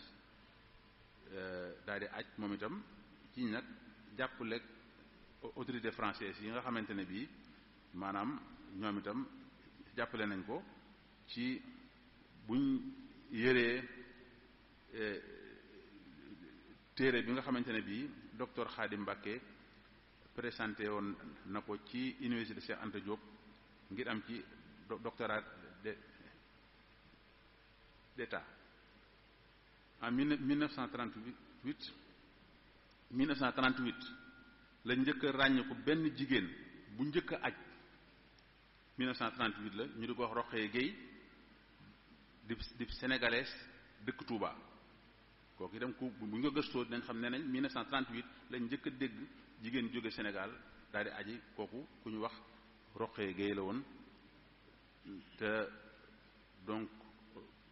daal di aj moom itam ci nag jàppaleeg autorité française yi nga xamante ne bii maanaam ñoom itam jàppale nañ ko ci buñ yëree téere bi nga xamante ne bii docteur Khadim Mbacké présenté woon na ko ci université Cheikh Anta Diop ngir am ci doctorat d'état en 1938 la njëkk a ràññeeku benn jigéen bu njëkk a aj 1938 la ñu di ko wax Rokhaya Gueye di sénégalaise dëkk Touba kooku itam ku bu ñu ko gëstoo dinañ xam ne nañ 1938 lañ njëkk a dégg jigéen jóge Sénégal daal di aji kooku ku ñu wax Rokhaya Gueye la woon te donc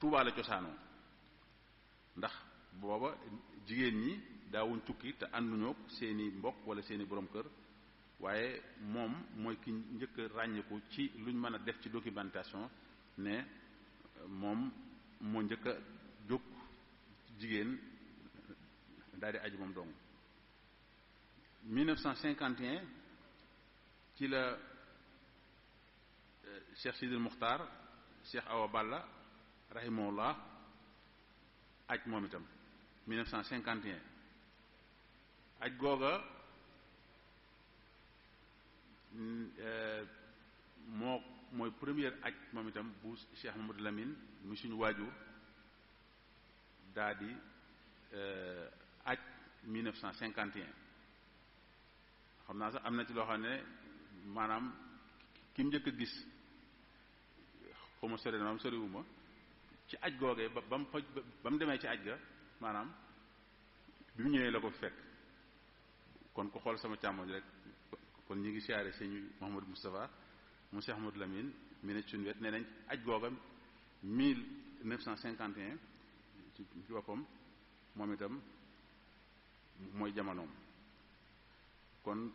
Touba la cosaanoo ndax booba jigéen ñi daawuñ tukki te ànduñoo seeni mbokk wala seeni borom kër waaye moom mooy ki njëkk a ràññeeku ci luñ mën a def ci documentation ne moom moo njëkk a jóg jigéen daal di aji moom dong 1951 ci la Cheikh Sidil Muxtaar Cheikh Awa Balla rahimahullah aj moom itam 1951 aj googa mooy première aj moom itam bu Cheikh Mamadou Lamine mu suñu waajur daa di aj 1951 xam naa sax am na ci loo xam ne maanaam ki mu njëkk a gis xaw ma sori na maam soriwuma ci aj googee ba mu demee ci aj ga maanaam bi mu ñëwee la ko fekk kon ku xool sama càmmoñ rek kon ñi ngi siyaare sëñ Mouhamadou Moustapha mu Cheikh Ahmadou Lamine mi ne ci suñu wet nee nañ aj googa 1951 ci boppam moom itam mooy jamonoom kon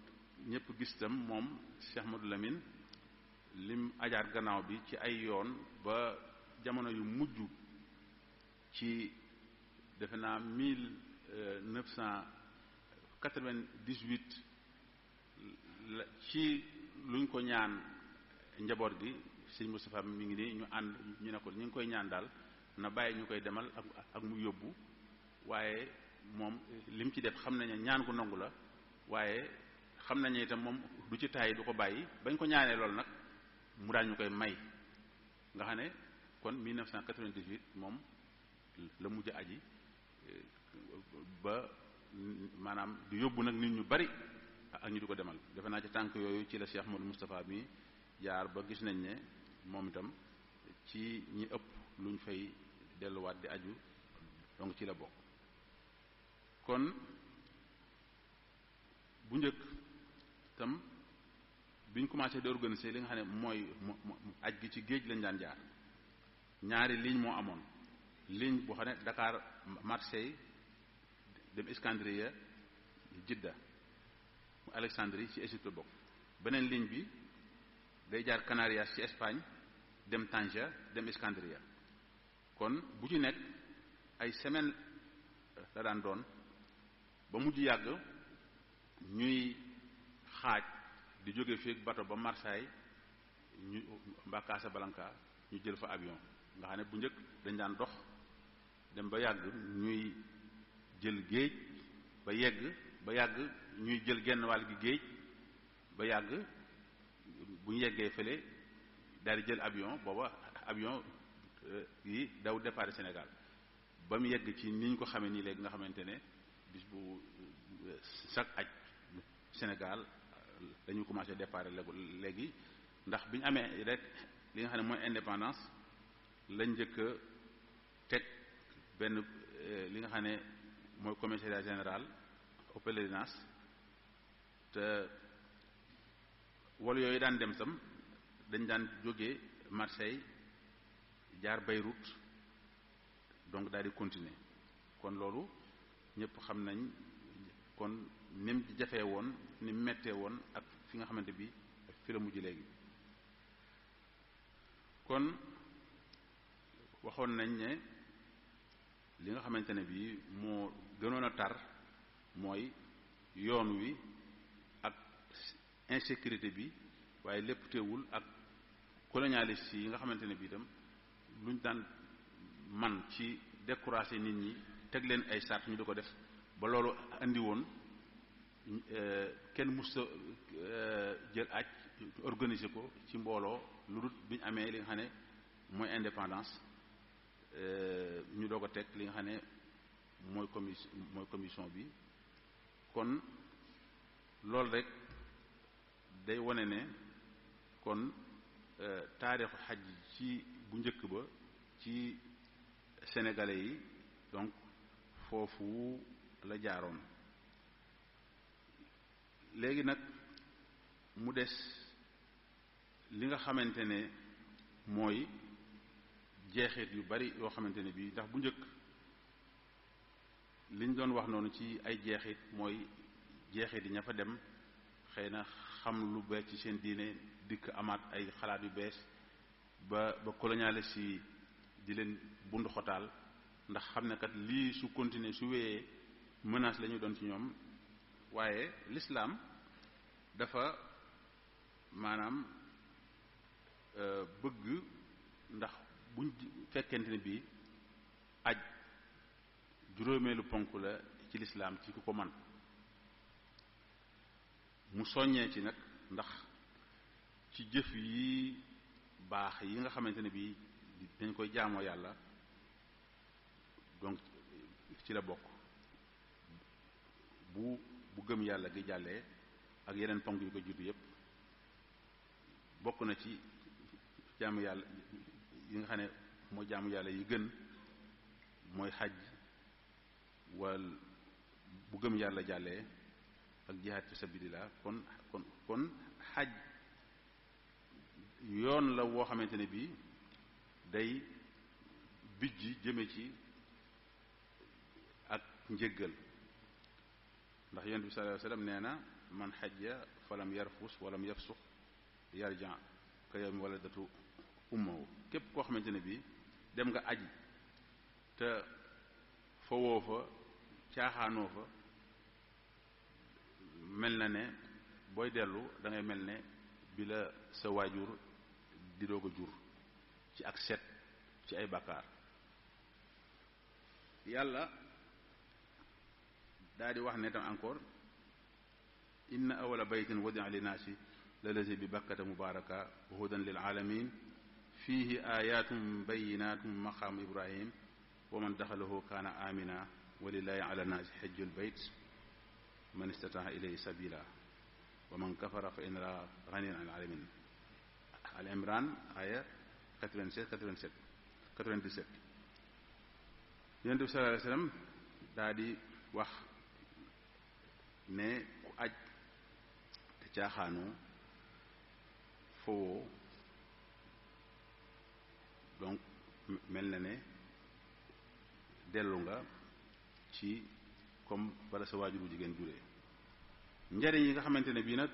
ñëpp gis itam moom Cheikh Ahmadou Lamine lim ajaar gannaaw bi ci ay yoon ba jamono yu mujj ci defe naa 1998 ci luñ ko ñaan njaboot gi sëñ Moustapha mi ngi nii ñu ànd ñu ne ko ñu ngi koy ñaan daal na bàyyi ñu koy demal ak mu yóbbu waaye moom lim ci def xam nañu ñaan gu nangu la waaye xam nañu itam moom du ci taay du ko bàyyi bañ ko ñaanee loolu nag mu daal ñu koy may nga xam ne kon 1998 moom la mujj aji ba maanaam di yóbbu nag nit ñu bari ak ñu di ko demal defe naa ci tànk yooyu ci la Cheikh Modou Moustapha mi jaar ba gis nañ ne moom itam ci ñi ëpp luñ fay delluwaat di aju donc ci la bokk kon bu njëkk tam biñ commencé di organiser li nga xam ne mooy aj gi ci géej lañ daan jaar ñaari ligne moo amoon ligne boo xam ne Dakar Marseille dem Escandria Jidda mu Alexandrie ci Égypte bokk beneen ligne bi day jaar Canarias ci Espagne dem Tanger dem Escandria kon bu ci nekk ay semaine la daan doon ba mujj yàgg ñuy xaaj di jóge fii bateau ba Marseille ñu mbaa Casablanca ñu jël fa avion nga xam ne bu njëkk dañ daan dox dem ba yàgg ñuy jël géej ba yegg ba yàgg ñuy jël genn wàll gi géej ba yàgg bu ñu yeggee fële daal di jël avion booba avion yi daw départ Sénégal ba mu yegg ci ni ñu ko xamee nii léegi nga xamante ne bis bu chaque aj Sénégal dañu commencé départ léegi ndax bi ñu amee rek li nga xam ne mooy indépendance lañ njëkk a teg benn li nga xam ne mooy commissariat général au pèlerinage te wala yooyu daan dem sam dañ daan jógee Marseille jaar Beyrouth donc daal di continuer kon loolu ñëpp xam nañ kon ni mu jafee woon ni mu mettee woon ak fi nga xamante bi fi la mujj léegi kon waxoon nañ ne li nga xamante ne bi moo gënoon a tar mooy yoon wi ak insécurité bi waaye lépp teewul ak colonialiste yi nga xamante ne bi itam luñ daan man ci décourager nit ñi teg leen ay sart ñu di ko def ba loolu andi woon kenn musta jël aj organiser ko ci mbooloo lu dul bi ñu amee li nga xam ne mooy indépendance ñu doog a teg li nga xam ne mooy commission bi kon loolu rek day wane ne kon taarixu xaj ci bu njëkk ba ci sénégalais yi donc foofu la jaaroon léegi nag mu des li nga xamante ne mooy jeexit yu bari yoo xamante ne bii ndax bu njëkk liñ doon wax noonu ci ay jeexit mooy jeexit yi ña fa dem xëy na xam lu bees ci seen diine dikk amaat ay xalaat yu bees ba colonialiste yi di leen bundu xotaal ndax xam ne kat lii su continuer su wéyee menace la ñu doon ci ñoom waaye l'islam dafa maanaam bëgg ndax buñ fekkente ne bii aj juróomeelu ponk la ci l'islam ci ku ko man mu soññee ci nag ndax ci jëf yi baax yi nga xamante ne bii dañ koy jaamoo yàlla donc ci la bokk bu gëm yàlla gi jàllee ak yeneen ponk yu ko juddu yépp bokk na ci jaamu yàlla yi nga xam ne mooy jaamu yàlla yi gën mooy xaj wal bu gëm yàlla jàllee ak jihaad fi sabilillah kon xaj yoon la woo xamante ne bii day bijji jëme ci ak njëggal ndax yonent bi sallallahu alayhi wasallam nee na man xajja falam yarfus walam yafsuq yarja ka yawmi waladatu ummuhu képp koo xamante ne bii dem nga aji te fowoo fa caaxaanoo fa mel na ne booy dellu da ngay mel ne bi la sa waajur di doog a jur ci ak set ci ay bàkkaar yàlla daa di wax ne tam encore inna awala baytin wudi'a linnaasi lalazi bi bakkata mubaraka wa hudan lil alamin fihi ayatun bayinatun maqam ibrahim wa man daxalahu kaana amina wa lillahi ala naasi xajjul bayt man istata'a ilayhi sabila wa man kafara fa inna allaha ganiyyun anil alamin al imran aya 97 yonent bi sallallahu alayhi wasallam daa di wax ne ku aj te caaxaanoo fowoo donc mel na ne dellu nga ci comme bala sa waajuru jigéen juree njariñ yi nga xamante ne bii nag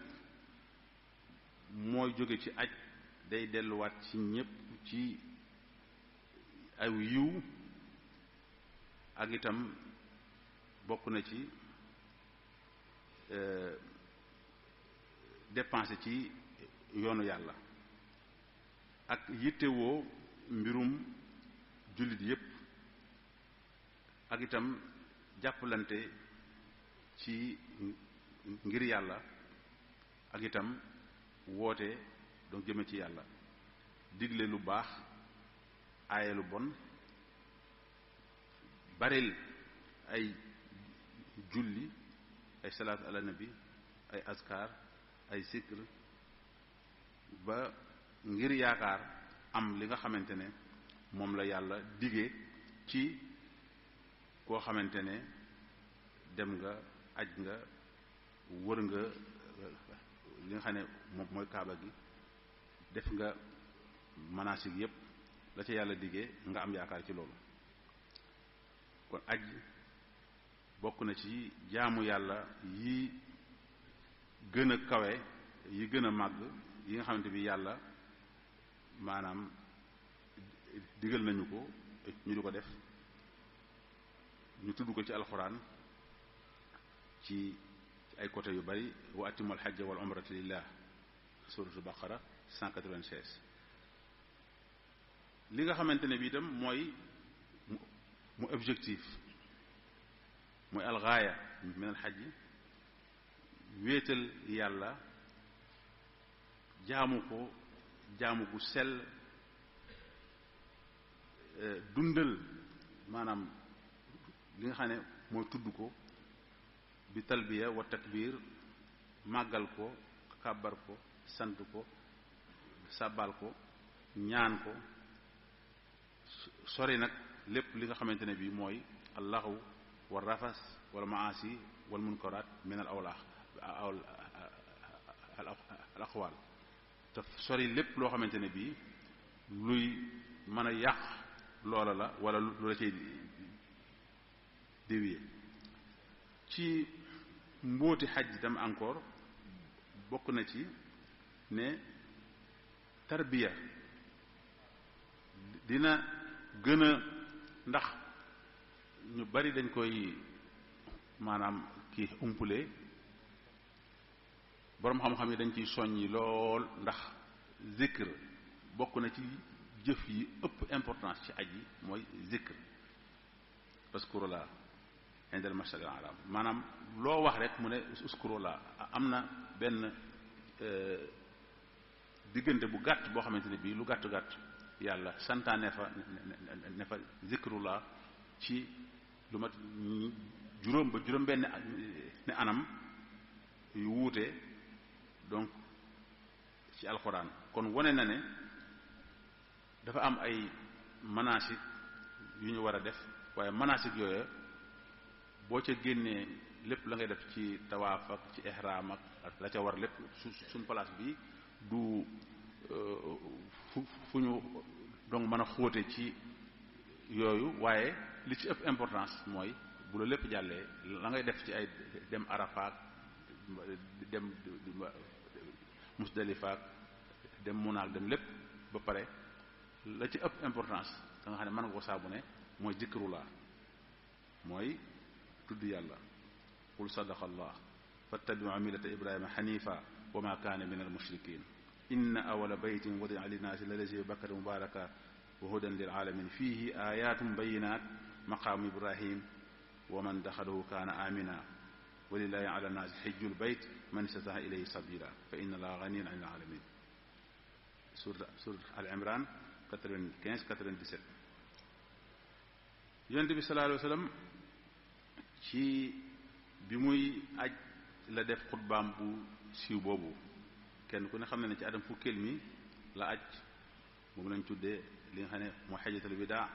mooy jóge ci aj day delluwaat ci ñépp ci aw yiw ak itam bokk na ci dépenser ci yoonu yàlla ak yittewoo mbirum jullit yépp ak itam jàppalante ci ngir yàlla ak itam woote donc jëme ci yàlla digle lu baax aaye lu bon baril ay julli ay salaatu ala nabi ay askar ay zikr ba ngir yaakaar am li nga xamante ne moom la yàlla dige ci koo xamante ne dem nga aj nga wër nga li nga xam ne moom mooy kaaba gi def nga manasik yépp la ca yàlla dige nga am yaakaar ci loolu kon aj bokk na ci jaamu yàlla yi gën a kawe yi gën a màgg yi nga xamante bi yàlla maanaam digal nañu ko ñu di ko def ñu tudd ko ci alxuraan ci ay côté yu bari wa atimul hajja wal umrata lillah suratul baqara 196 li nga xamante ne bi itam mooy mu objectif mooy algaaya min al hajj wéetal yàlla jaamu ko jaamu gu sell dundal maanaam li nga xam ne mooy tudd ko bi talbiya wa takbir màggal ko kàbbar ko sant ko sàbbal ko ñaan ko sori nag lépp li nga xamante ne bi mooy allahu wa rafas wal maasi wal munkarat min al awlaax al aqwal te sori lépp loo xamante ne bii luy mën a yàq loola la wala lu la cay dévier ci mbóoti xaj itam encore bokk na ci ne tarbiya dina gën a ndax ñu bari dañ koy maanaam kii umpule boroom xam-xam yi dañ ciy soññi lool ndax zikr bokk na ci jëf yi ëpp importance ci aj yi mooy zikr uskurullah indal mash'aril haram maanaam loo wax rek mu ne uskurullah am na benn diggante bu gàtt boo xamante ne bii lu gàtt gàtt yàlla santaane fa ne fa zikrullah ci lu mat juróom ba juróom benn ne anam yu wuute donc ci alxuraan kon wone na ne dafa am ay manasik yu ñu war a def waaye manasik yooyu boo ca génnee lépp la ngay def ci tawaaf ak ci ihraam ak la ca war lépp suñ place bi du fu ñu donc mën a xóote ci yooyu waaye li ci ëpp importance mooy bu la lépp jàllee la ngay def ci ay dem Arafat dem Musdalifa dem Munaak dem lépp ba pare la ci ëpp importance da nga xam ne mën nga ko saabu ne mooy zikrullah mooy tudd yàlla qul sadaqa allah fattabi'u millata ibrahima hanifa wa ma kaana min al mushrikin inna awwala baytin wudi'a linnaasi lallazi bi bakkata mubaraka wa hudan lil alamin fihi ayatun bayyinat maqamu ibrahim wa man daxalahu kaana amina walillahi ala nnaasi hijjul bayt man istata'a ilayhi sabila fa inna allaha ghaniyyun 'anil alamin sourate al imran 95 97 yonent bi sallallahu alayhi wasallam ci bi muy aj la def xutbaam bu siiw boobu kenn ku ne xam ne ci adam fukkeel mi la aj moom lañ tuddee li nga xam ne moo xajatul bidaa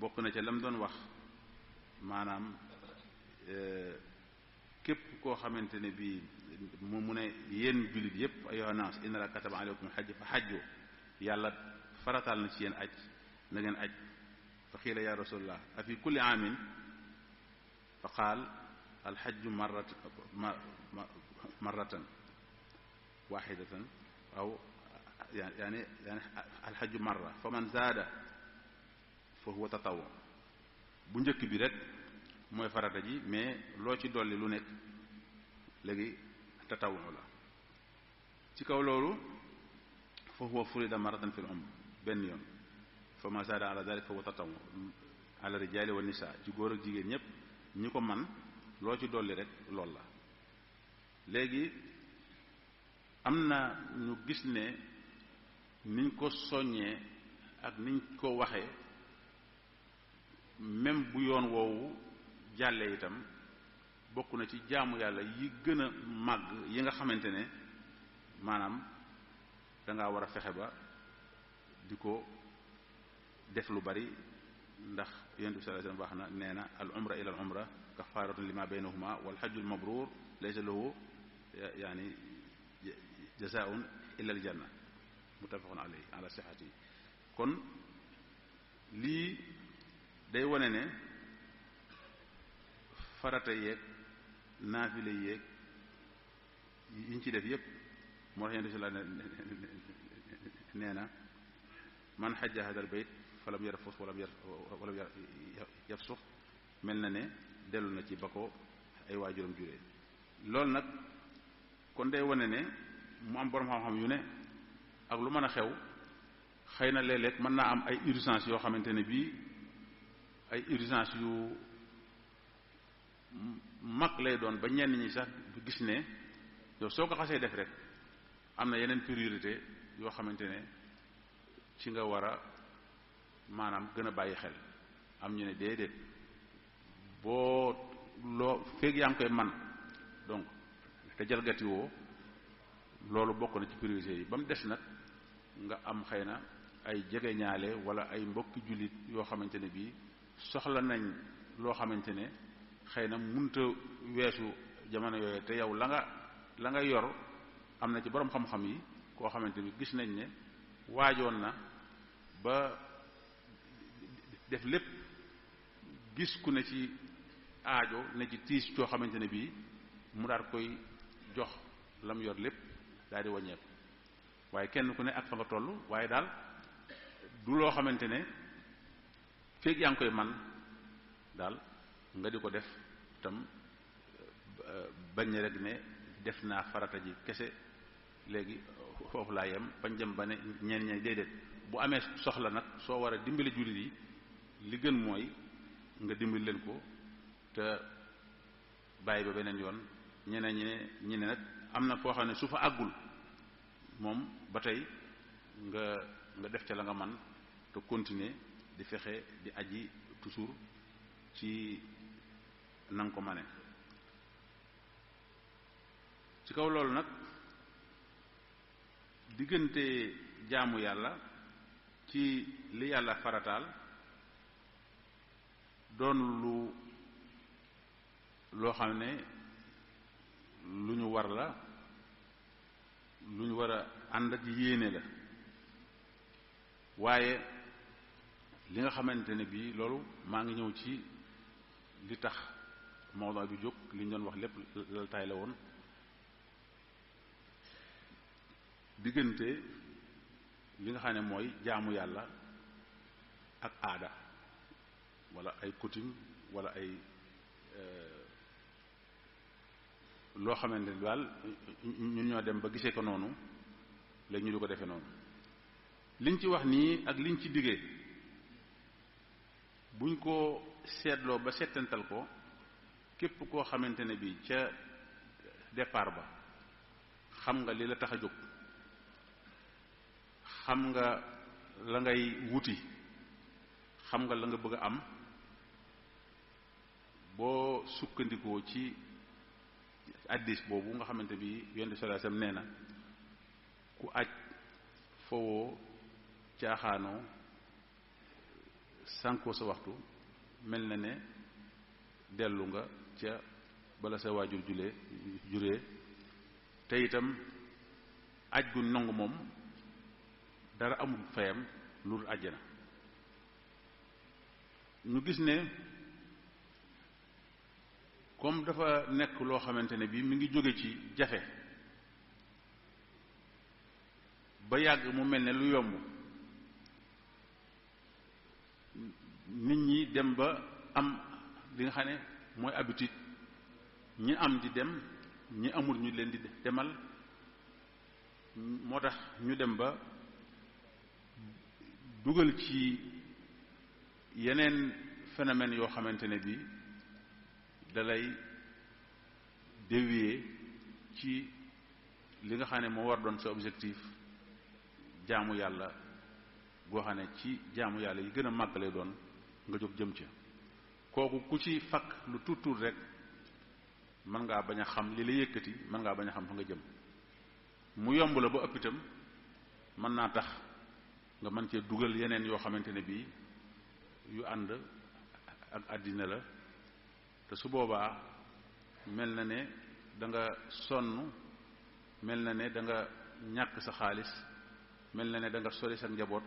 bokk na ca lam doon wax maanaam képp koo xamante ne bii mu ne yéen jullit yépp ayyuhan naas inna la kataba alaykum hajj fa hajju yàlla farataal na ci yéen aj na ngeen aj fa xiila ya rasulullah afi kulli aamin fa qaal alxajju marratan waxidatan aw yani alxajju marra fa man zaada fa huwa tatawu bu njëkk bi rek mooy farata ji mais loo ci dolli lu nekk léegi tatawu la ci kaw loolu fa huwa furida marratan fil umr benn yoon fa ma zaada ala dalik fa huwa tatawu ala rijali wa nisa ci góor ak jigéen ñépp ñi ko man loo ci dolli rek lool la. léegi am na ñu gis ne niñ ko soññee ak niñ ko waxee même bu yoon woowu jàllee itam bokk na ci jaamu yàlla yi gën a màgg yi nga xamante ne maanaam danga war a fexe ba di ko def lu bari ndax yonent bi sallallahu alayhi wasallam wax na nee na al umra ila al umra kafaratun lima baynahuma wal hajjul mabrur laysa lahu yaani jazaa'un illa al janna muttafaqun alayhi ala sihhati. kon lii day wane ne farata yeeg naafile yeeg yi ñu ci def yépp moo tax yonent bi sallallahu alayhi wasallam nee na man xajja hadal bayt falam yarfus walam yafsux mel na ne dellu na ci ba ko ay waajuram juree. loolu nag kon day wane ne mu am borom xam-xam yu ne ak lu mën a xew xëy na léeg-léeg mën naa am ay urgence yoo xamante ne bii ay urgence yu mag lay doon ba ñenn ñi sax gis ne yow soo ko xasee def rek am na yeneen priorité yoo xamante ne ci nga war a maanaam gën a bàyyi xel. am ñu ne déedéet boo loo feeg yaa ngi koy man donc te jalgati woo loolu bokk na ci priorité yi. ba mu des nag nga am xëy na ay jegeñaale wala ay mbokki jullit yoo xamante ne bii soxla nañ loo xamante ne xëy na munta weesu jamono yooyu te yow la nga yor am na ci borom xam-xam yi koo xamante ni gis nañ ne waajoon na ba def lépp gis ku ne ci aajo ne ci tiis coo xamante ne bii mu daal koy jox la mu yor lépp daal di wàññeeku. waaye kenn ku ne ak fa nga toll waaye daal du loo xamante ne feeg yaa ngi koy man daal nga di ko def tam bañ rek ne def naa farata ji kese léegi foofu laa yem bañ jëm ba ne ñeen ñeen déedéet bu amee soxla nag soo war a dimbali jullit yi li gën mooy nga dimbali leen ko te bàyyi ba beneen yoon ñeneen ñi ne nag am na foo xam ne su fa àggul moom ba tey nga def ca la nga man te continuer di fexe di aji toujours ci na nga ko mane. ci kaw loolu nag diggante jaamu yàlla ci li yàlla farataal doon loo xam ne lu ñu war la lu ñu war a ànd ak yéene la waaye li nga xamante ne bii loolu maa ngi ñëw ci li tax mawdu bi jóg li ñu doon wax lépp lal taay la woon diggante li nga xam ne mooy jaamu yàlla ak aada wala ay coutume wala ay loo xamante ne daal ñun ñoo dem ba gisee ko noonu léegi ñu di ko defee noonu liñ ci wax nii ak liñ ci diggee buñ ko seetloo ba settantal ko képp koo xamante ne bi ca départ ba xam nga li la tax a jóg xam nga la ngay wuti xam nga la nga bëgg a am boo sukkandikoo ci addis boobu nga xamante bi yonent sallallahu alayhi wasallam nee na ku aj fowoo caaxaanoo sànkoo sa waxtu mel na ne dellu nga ca bala sa waajur juree te itam aj gu nangu moom dara amul fayam lu dul àjjana. ñu gis ne comme dafa nekk loo xamante ne bii mi ngi jóge ci jafe ba yàgg mu mel ne lu yomb nit ñi dem ba am li nga xam ne mooy habitude ñi am di dem ñi amul ñu leen di demal moo tax ñu dem ba dugal ci yeneen phénomène yoo xamante ne bii dalay dévier ci li nga xam ne moo war doon sa objectif jaamu yàlla goo xam ne ci jaamu yàlla yi gën a màgg lay doon nga jóg jëm ca kooku ku ci fakk lu tuut rek mën ngaa bañ a xam li la yëkkati mën ngaa bañ a xam fa nga jëm mu yomb la ba ëpp itam mën naa tax nga mën cee dugal yeneen yoo xamante ne bii yu ànd ak àddina la te su boobaa mel na ne da nga sonn mel na ne da nga ñàkk sa xaalis mel na ne da nga sori sa njaboot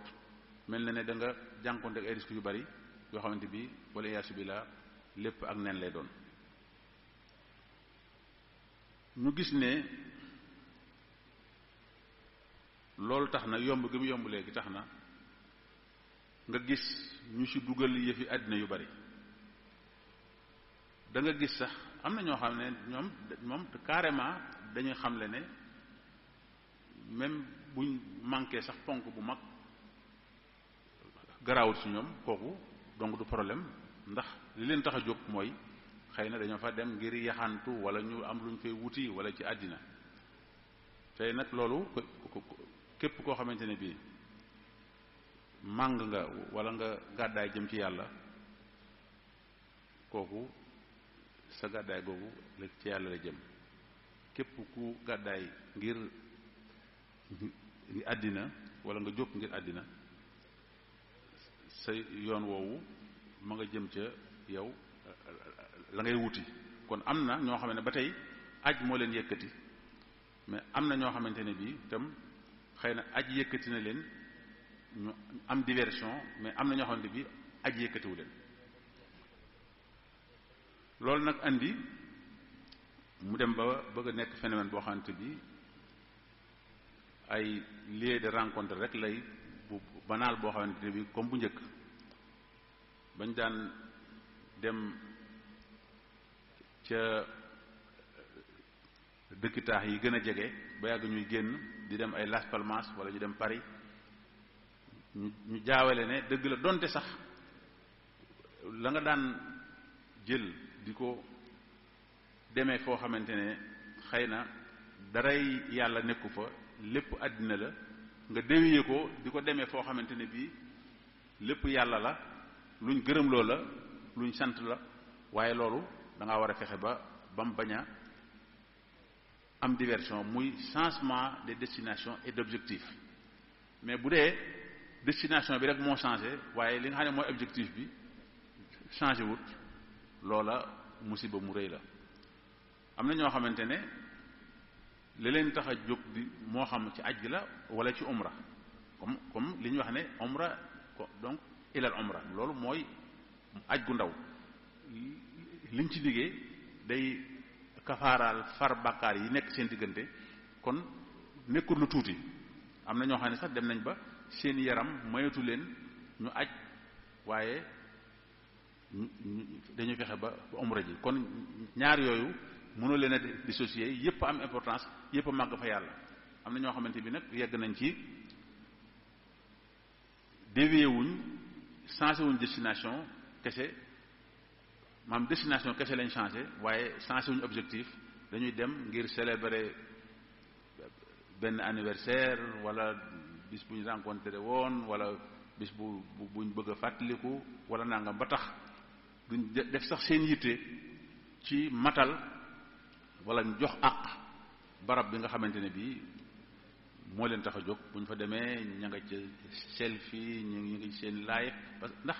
mel na ne da nga jànkonte ak ay risques yu bari yoo xamante bi wala yaasu bi la lépp ak nen lay doon. ñu gis ne loolu tax na yomb gi mu yomb léegi tax na nga gis ñu ci dugal yëfi àddina yu bari da nga gis sax am na ñoo xam ne ñoom moom carrément dañuy xamle ne même buñ manqué sax ponk bu mag garaawul ci ñoom kooku donc du problème ndax li leen tax a jóg mooy xëy na dañoo fa dem ngir yaxantu wala ñu am luñ fay wuti wala ci àddina tey nag loolu képp koo xamante ne bii màng nga wala nga gàddaay jëm ci yàlla kooku sa gàddaay googu la ci yàlla la jëm képp ku gàddaay ngir àddina wala nga jóg ngir àddina sa yoon woowu ma nga jëm ca yow la ngay wuti kon am na ñoo xam ne ba tey aj moo leen yëkkati mais am na ñoo xamante ne bii itam xëy na aj yëkkati na leen ñu am diversion mais am na ñoo xamante bi aj yëkkatiwu leen loolu nag andi mu dem ba bëgg a nekk phénomène boo xamante bi ay lieu de rencontre rek lay bu banal boo xamante bi comme bu njëkk bañ daan dem ca dëkki taax yi gën a jege ba yàgg ñuy génn di dem ay Las Palmas wala ñu dem Paris ñu jaawale ne dëgg la donte sax la nga daan jël di ko demee foo xamante ne xëy na daray yàlla nekku fa lépp àddina la nga déwiyee ko di ko demee foo xamante ne bii lépp yàlla la luñ gërëm loo la luñ sant la waaye loolu da ngaa war a fexe ba mu bañ a am diversion muy changement de destination et d'objectif mais bu dee destination bi rek moo changé waaye li nga xam ne mooy objectif bi changé wut loola musiba mu rëy la am na ñoo xamante ne li leen tax a jóg di moo xam ci aj gi la wala ci umra comme li ñuy wax ne umra donc ilal umra loolu mooy aj gu ndaw liñ ci liggéey day kafaaraal far bàkkaar yi nekk seen diggante kon nekkul lu tuuti am na ñoo xam ne sax dem nañ ba seen yaram mayatu leen ñu aj waaye dañuy fexe ba umra ji kon ñaar yooyu mënoo leen a dissocier yépp am importance yépp a màgg fa yàlla am na ñoo xamante bi nag yegg nañ ci dévier wuñ changé wuñ destination kese maam destination kese lañ changé waaye changé wuñ objectif dañuy dem ngir célébrer benn anniversaire wala bis bu ñu rencontré woon wala bis buñ bëgg a fàttaliku wala nangam ba tax duñ def sax seen yitte ci matal wala ñu jox àq barab bi nga xamante ne bii moo leen tax a jóg bu ñu fa demee ña nga ca selfie ñu ngi seen live parce que ndax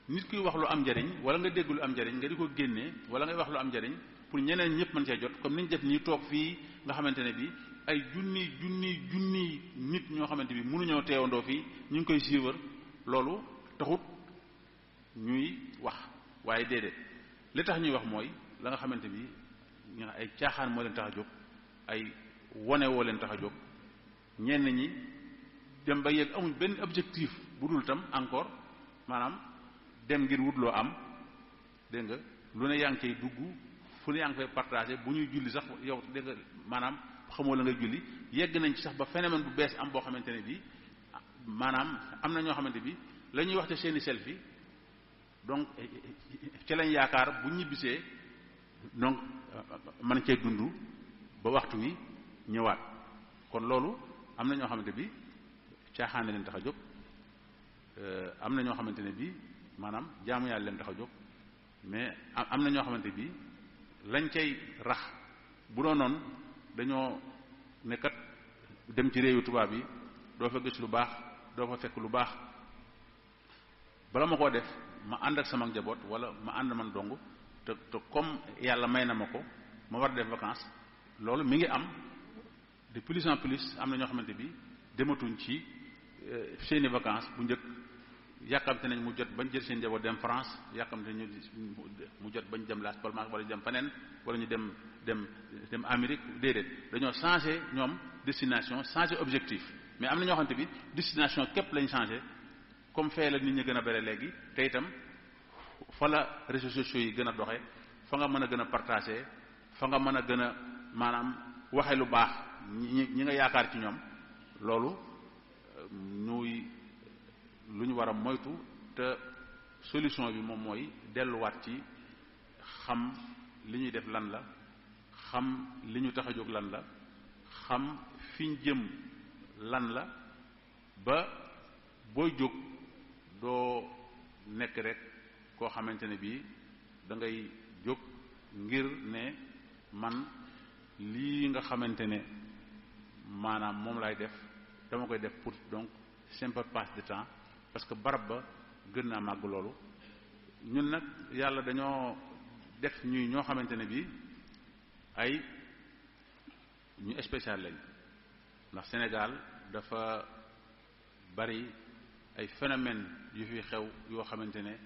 nit kuy wax lu am njariñ wala nga dégg lu am njariñ nga di ko génnee wala ngay wax lu am njariñ pour ñeneen ñëpp mën cee jot comme ni ñu def nii toog fii nga xamante ne bii ay junni nit ñoo xamante bi mënuñoo teewandoo fii ñu ngi koy suivre loolu taxut ñuy wax waaye déedéet li tax ñuy wax mooy la nga xamante bi ñu ay caaxaan moo leen tax a jóg ay wone woo leen tax a jóg ñenn ñi dem ba yegg amuñ benn objectif bu dul tam encore maanaam dem ngir wut loo am dégg nga lu ne yaa ngi cay dugg fu ne yaa ngi koy partagé bu ñuy julli sax yow dégg nga maanaam xamoo la ngay julli yegg nañ ci sax ba phénomène bu bees am boo xamante ne bi maanaam am na ñoo xamante bi la ñuy wax te seeni selfie donc ci lañ yaakaar bu ñibbisee donc mën cee dund ba waxtu wi ñëwaat. kon loolu am na ñoo xamante bi caaxaan leen tax a jóg, am na ñoo xamante ne bi maanaam jaamu yàlla leen tax a jóg, mais am na ñoo xamante bi lañ cay rax bu doon noonu dañoo nekkat dem ci réewu tubaab yi doo fa gis lu baax, doo fa fekk lu baax, bala ma koo def ma ànd ak sama njaboot wala ma ànd man dong te comme yàlla may na ma ko ma war a def vacances. loolu mi ngi am de plus en plus. am na ñoo xamante bi dematuñ ci seeni vacances. bu njëkk yàkkamte nañ mu jot bañ jël seen njaboot dem France, yàkkamte ñu mu jot bañ dem Las Palmas wala ñu dem feneen wala ñu dem Amérique. déedéet, dañoo changé ñoom destination, changé objectif. mais am na ñoo xamante bi destination képp lañ changé, comme fee la nit ñi gën a bare léegi, te itam fa la réseaux sociaux yi gën a doxe, fa nga mën a gën a partagé, fa nga mën a gën a maanaam waxe lu baax ñi nga yaakaar ci ñoom. loolu ñuy lu ñu war a moytu, te solution bi moom mooy delluwaat ci xam li ñuy def lan la, xam li ñu tax a jóg lan la, xam fiñ jëm lan la, ba booy jóg doo nekk rek koo xamante ne bii da ngay jóg ngir ne man lii nga xamante ne maanaam moom lay def dama koy def pour donc simple passe de temps, parce que barab ba gën naa màgg loolu. ñun nag yàlla dañoo def ñuy ñoo xamante ne bii ay ñu spécial lañ, ndax Sénégal dafa bari ay phénomène yu fi xew yoo xamante ne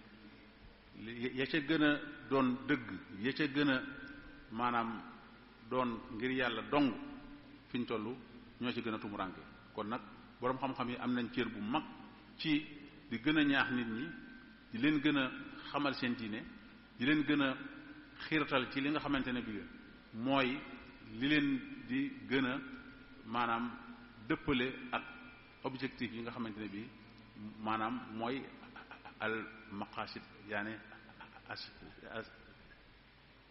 ya ca gën a doon dëgg, ya ca gën a maanaam doon ngir yàlla dong fi ñu toll ñoo ci gën a tumuranke. kon nag boroom xam-xam yi am nañ cër bu mag ci di gën a ñaax nit ñi, di leen gën a xamal seen diine, di leen gën a xiirtal ci li nga xamante ne bi mooy li leen di gën a maanaam dëppale ak objectif yi nga xamante ne bi maanaam mooy al maqasid yaani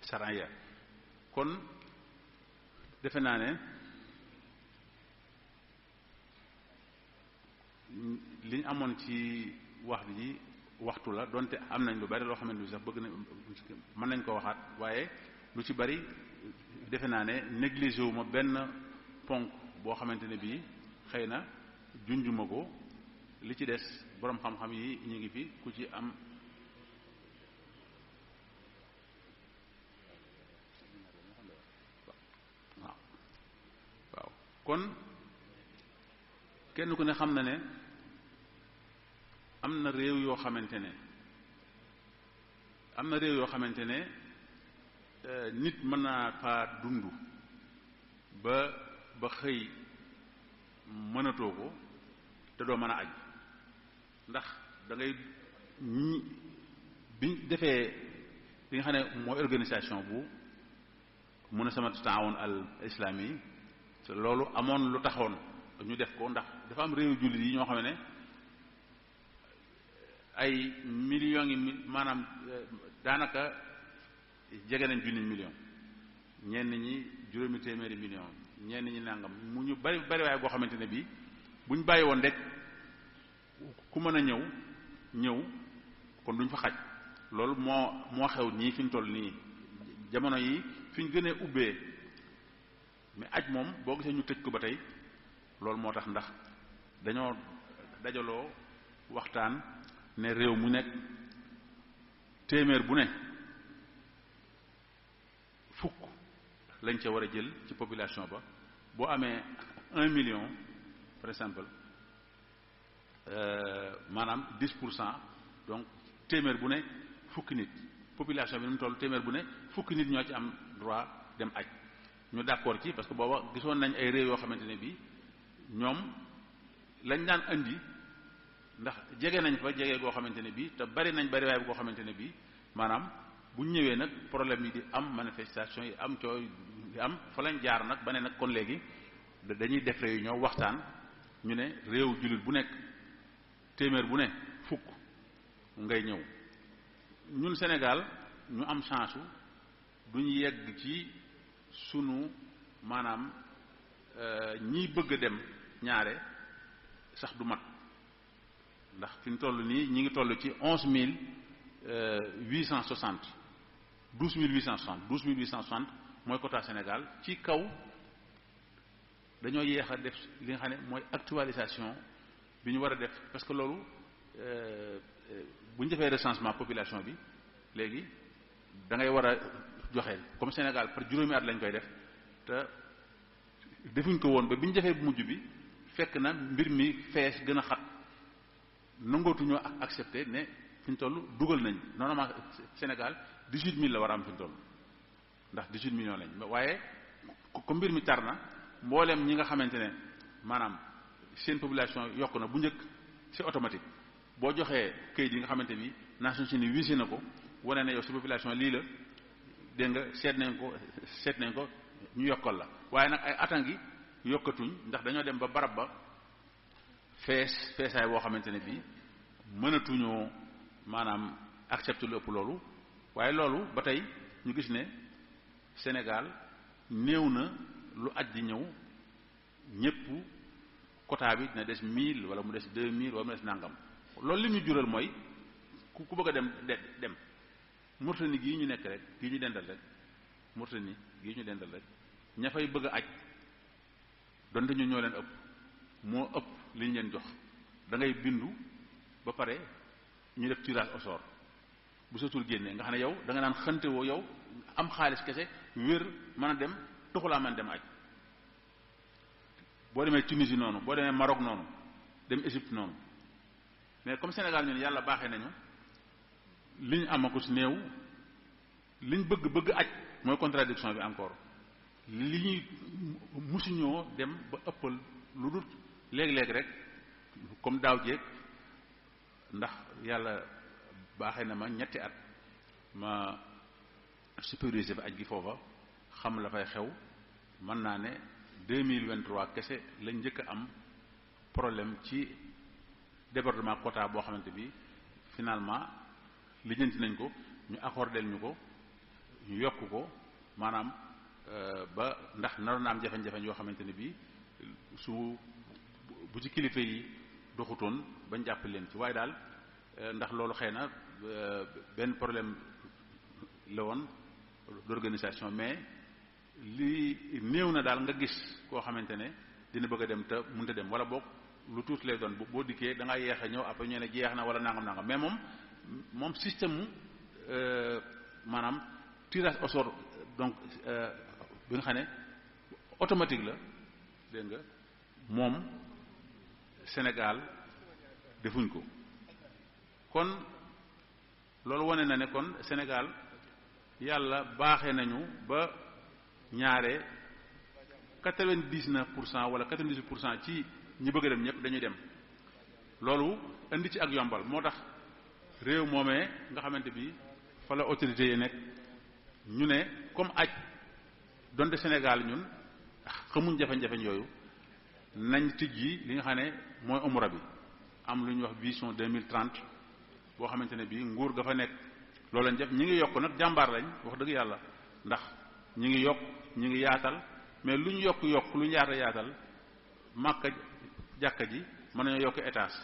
saraya. kon defe naa ne li ñu amoon ci wax ji waxtu la, donte am nañ lu bari loo xamante ni sax bëgg na mën nañ ko waxaat, waaye lu ci bari defe naa ne négligé wu ma benn ponk boo xamante ne bii xëy na junjuma ko. li ci des boroom xam-xam yi ñu ngi fi, ku ci am waaw. kon kenn ku ne xam na ne am na réew yoo xamante ne nit mën naa faa dund ba xëy mënatoo ko te doo mën a aj. ndax da ngay biñ defee li nga xam ne mooy organisation bu munasamat taawun al islami, te loolu amoon lu taxoon ñu def ko, ndax dafa am réew jullit yi ñoo xam ne ay millions yi maanaam daanaka jege nañ junni million, ñenn ñi juróomi téeméeri million, ñenn ñi nangam, mu ñu bari bari waaye boo xamante ne bii buñ bàyyi woon rek ku mën a ñëw kon duñ fa xaj. loolu moo xew nii fi ñu toll nii jamono yi fi ñu gënee ubbee, mais aj moom boo gisee ñu tëj ko ba tey loolu moo tax, ndax dañoo dajaloo waxtaan ne réew mu nekk téeméer bu ne fukk lañ ca war a jël ci population ba. boo amee 1 million par exemple maanaam 10%, donc téeméer bu ne fukki nit, population bi nu mu toll téeméer bu ne fukki nit ñoo ci am droit dem aj. ñu d'accord ci, parce que booba gisoon nañ ay réew yoo xamante ne bii ñoom lañ daan andi, ndax jege nañ fa jege goo xamante ne bii te bari nañ bari waaye goo xamante ne bii maanaam bu ñu ñëwee nag problème yi di am, manifestation yi am, cooy di am, fa lañ jaar nag ba ne nag kon léegi dañuy def réunion waxtaan. ñu ne réew jullit bu nekk téeméer bu ne fukk ngay ñëw. ñun Sénégal ñu am chance duñu yegg ci sunu maanaam ñiy bëgg a dem ñaare sax du mat ndax fi ñu toll nii ñi ngi toll ci 11.860 12.860 mooy quota Sénégal ci kaw dañoo yeex a def li nga xam ne mooy actualisation bi ñu war a def parce que loolu bu ñu defee recensement population bi léegi da ngay war a joxe comme Sénégal par juróomi at lañ koy def te defuñ ko woon ba bi ñu defee bu mujj bi fekk na mbir mi fees gën a xat nangootuñoo accepté ne fi ñu toll dugal nañ normalement Sénégal 18 000 la war a am fi ñu toll ndax 18 millions lañ waaye ko mbir mi tar na mbooleem ñi nga xamante ne maanaam seen population yokk na bu njëkk c'est automatique boo joxee kayit yi nga xamante ni Nations Unies visé na ko wane ne yow sa population lii la dégg nga seet nañ ko ñu yokkal la waaye nag ay atangi yokkatuñ ndax dañoo dem ba barab ba feesaay boo xamante ne bii mënatuñoo maanaam accepter lu ëpp loolu waaye loolu ba tey ñu gis ne Sénégal néew na lu aj di ñëw ñépp quota bi dina des 1000 wala mu des 2000 wala mu des nangam loolu li ñu jural mooy ku bëgg a dem Mauritanie gii ñu nekk rek gii ñu dendal rek Mauritanie gii ñu dendal rek ña fay bëgg a aj donte ñu ñoo leen ëpp moo ëpp li ñu leen jox da ngay bindu ba pare ñu def tirage au sort bu sa tur génnee nga xam ne yow da nga naan xante woo yow am xaalis kese wér mën a dem tuxulaa mën dem aj boo demee Tunisie noonu boo demee Maroc noonu dem Égypte noonu mais comme Sénégal ñun yàlla baaxee nañu li ñu amaku si néew li ñu bëgg aj mooy contradiction bi encore li ñuy musuñoo dem ba ëppal lu dul léeg-léeg rek comme daaw jéeg ndax yàlla baaxee na ma ñetti at ma supervisé fa aj gi foofa xam la fay xew mën naa ne 2023 kese lañ njëkk a am problème ci débordement quota boo xamante bi finalement lijjanti nañ ko ñu accordé ñu ko ñu yokk ko maanaam ba ndax naroon na am jafe-jafe yoo xamante ne bi su bu ci kilifa yi doxutoon bañ jàpp leen ci waaye daal ndax loolu xëy na benn problème la woon d'organisation mais li néew na daal nga gis koo xamante ne dina bëgg a dem te mënut a dem wala boog lu tuuti lay doon boo dikkee da ngaa yeex a ñëw après ñu ne jeex na wala nangam mais moom système maanaam tirage au sort donc bi nga xam ne automatique la dégg nga moom Sénégal defuñ ko kon loolu wane na ne kon Sénégal yàlla baaxee nañu ba ñaare 99% wala 98% ci ñi bëgg a dem ñëpp dañuy dem loolu indi ci ak yombal moo tax réew moomee nga xamante bi fa la autorité yi nekk ñu ne comme aj donte Sénégal ñun xamuñ jafe-jafe yooyu nañ tijji li nga xam ne mooy umra bi am lu ñuy wax vision 2030 boo xamante ne bii nguur ga fa nekk loolu lañ def ñi ngi yokk nag jàmbaar lañ wax dëgg yàlla ndax ñi ngi yokk ñi ngi yaatal mais lu ñu yokk lu ñu yaatal Makka jàkka ji mën nañoo yokk étage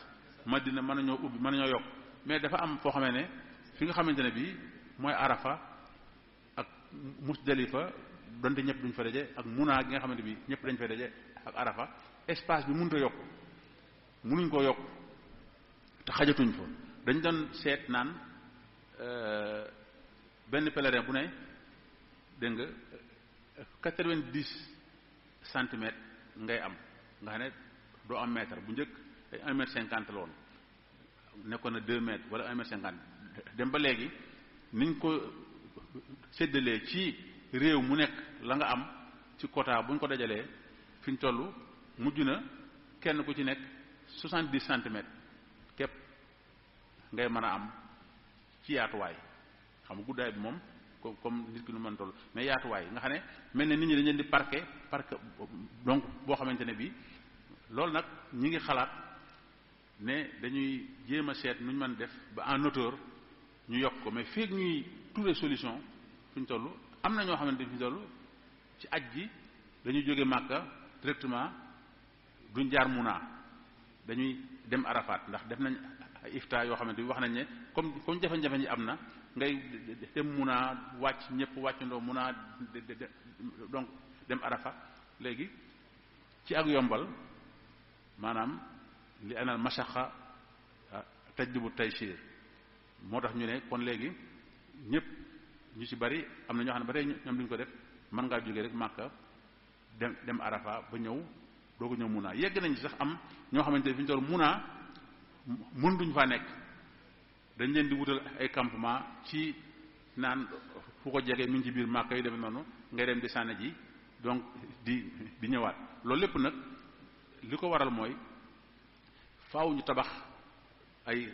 Madina mën nañoo ubbi mën nañoo yokk mais dafa am foo xamee ne fi nga xamante ne bii mooy Arafa ak Musdalifa donte ñëpp duñ fa daje ak Muna gi nga xamante bi ñëpp dañ fa daje ak Arafa espace bi mënut a yokk mënuñ koo yokk te xajatuñ fa dañ doon seet naan benn pèlerin bu ne dégg nga 90 centimètres ngay am nga xam ne doo am mètre bu njëkk ay 1m50 la woon nekkoon na 2 mètres wala 1m50 dem ba léegi niñ ko séddalee ci réew mu nekk la nga am ci quota bu ñu ko dajalee fi ñu toll mujj na kenn ku ci nekk 70 centimètres képp ngay mën a am ci yaatuwaay xam nga guddaay bi moom comme nit ki nu mën toll mais yaatuwaay nga xam ne mel ne nit ñi dañu leen di parquet donc boo xamante ne bii loolu nag ñi ngi xalaat ne dañuy jéem a seet nu ñu mën def ba en hauteur ñu yokk ko mais feek ñuy trouver solution fi ñu toll am na ñoo xamante ni fi loolu ci aj gi dañuy jóge Màkka directement duñ jaar Muna dañuy dem Arafat ndax def nañ ay ifta yoo xamante bi wax nañ ne comme jafe-jafe ñi am na ngay dem Muna wàcc ñëpp wàccandoo Muna donc dem Arafat léegi ci ak yombal maanaam li anal mashaqa tajlibu taysir moo tax ñu ne kon léegi ñëpp ñu ci bari am na ñoo xam ne ba tey ñoom duñ ko def mën ngaa jógee rek Màkka dem Arafa ba ñëw doo ko ñëw Muna yegg nañ ci sax am ñoo xamante ne fi ñu toll Muna mën duñ faa nekk dañ leen di wutal ay campement ci naan fu ko jege mi ngi ci biir Màkka yi demee noonu ngay dem di sànni ji donc di ñëwaat loolu lépp nag li ko waral mooy faaw ñu tabax ay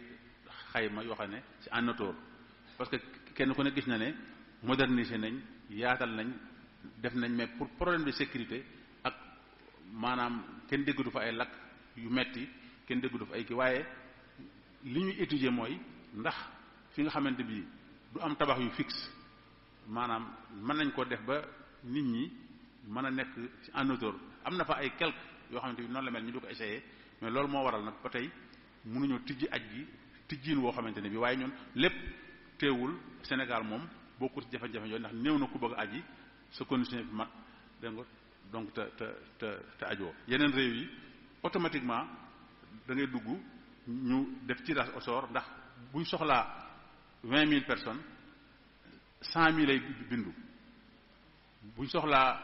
xayma yoo xam ne ci en hauteur parce que kenn ku ne gis na ne moderniser nañ yaatal nañ def nañ mais pour problème de sécurité ak maanaam kenn déggatu fa ay lakk yu metti kenn déggatu fa ay kii waaye li ñuy étudier mooy ndax fi nga xamante bi du am tabax yu fixe maanaam mën nañ ko def ba nit ñi mën a nekk ci en hauteur am na fa ay quelques yoo xamante bi noonu la mel ñu du ko essayer mais loolu moo waral nag ba tey mënuñoo tijji aj gi tijjiin woo xamante ne bi waaye ñun lépp teewul Sénégal moom bokkul ci jafe-jafe yooyu ndax néew na ku bëgg aji sa condition bi mat dégg nga donc te ajoo yeneen réew yi automatiquement da ngay dugg ñu def tirage au sort ndax buñ soxlaa 20 000 personnes 100 000 lay bindu buñ soxlaa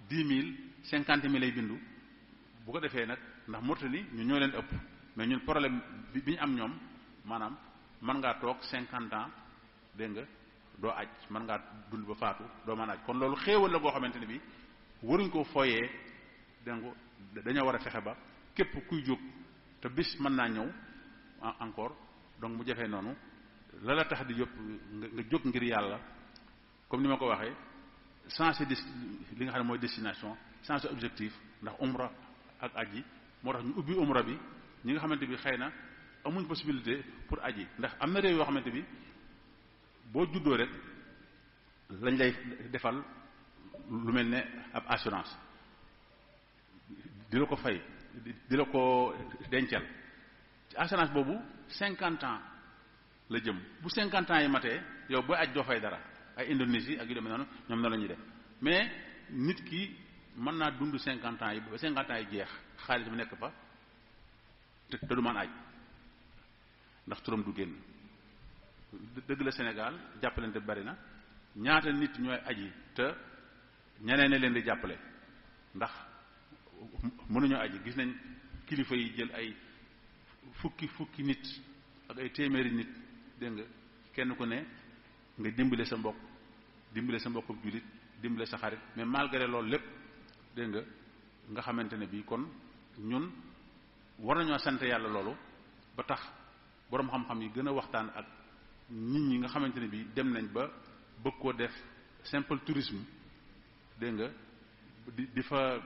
10 000 50 000 lay bindu bu ko defee nag ndax Mauritanie ñu ñoo leen ëpp mais ñun problème bi ñu am ñoom maanaam mën ngaa toog 50 ans dégg nga doo aj mën ngaa dund ba faatu doo mën a aj kon loolu xéewal la goo xamante ne bi waruñ ko fooyee dégg nga dañoo war a fexe ba képp kuy jóg te bis mën naa ñëw encore donc mu jafee noonu la tax di yëpp nga jóg ngir yàlla comme ni ma ko waxee changer li nga xam ne mooy destination changer objectif ndax umra ak aji moo tax ñu ubbi umra bi ñi nga xamante bi xëy na amuñ possibilité pour aji ndax am na réew yoo xamante bi boo juddoo rek lañ lay defal lu mel ne ab assurance di la ko fay di la ko dencal ci assurance boobu 50 ans la jëm bu 50 ans yi matee yow booy aj doo fay dara ay Indonésie ak yu demee noonu ñoom na la ñuy def mais nit ki mën naa dund 50 ans yi ba 50 ans yi jeex xaalis bi nekk fa te du man aj ndax turam du génn dëgg la Sénégal jàppalante bari na ñaata nit ñooy aji te ñeneen leen di jàppale ndax mënuñoo aji gis nañ kilifa yi jël ay fukki nit ak ay téeméeri nit dégg nga kenn ku ne nga dimbale sa mbokk dimbale sa mbokku jullit dimbale sa xarit mais malgré loolu lépp dégg nga xamante ne bii kon ñun war nañoo sant yàlla loolu ba tax boroom xam-xam yi gën a waxtaan ak nit ñi nga xamante ne bii dem nañ ba bëgg koo def simple tourisme dégg nga di fa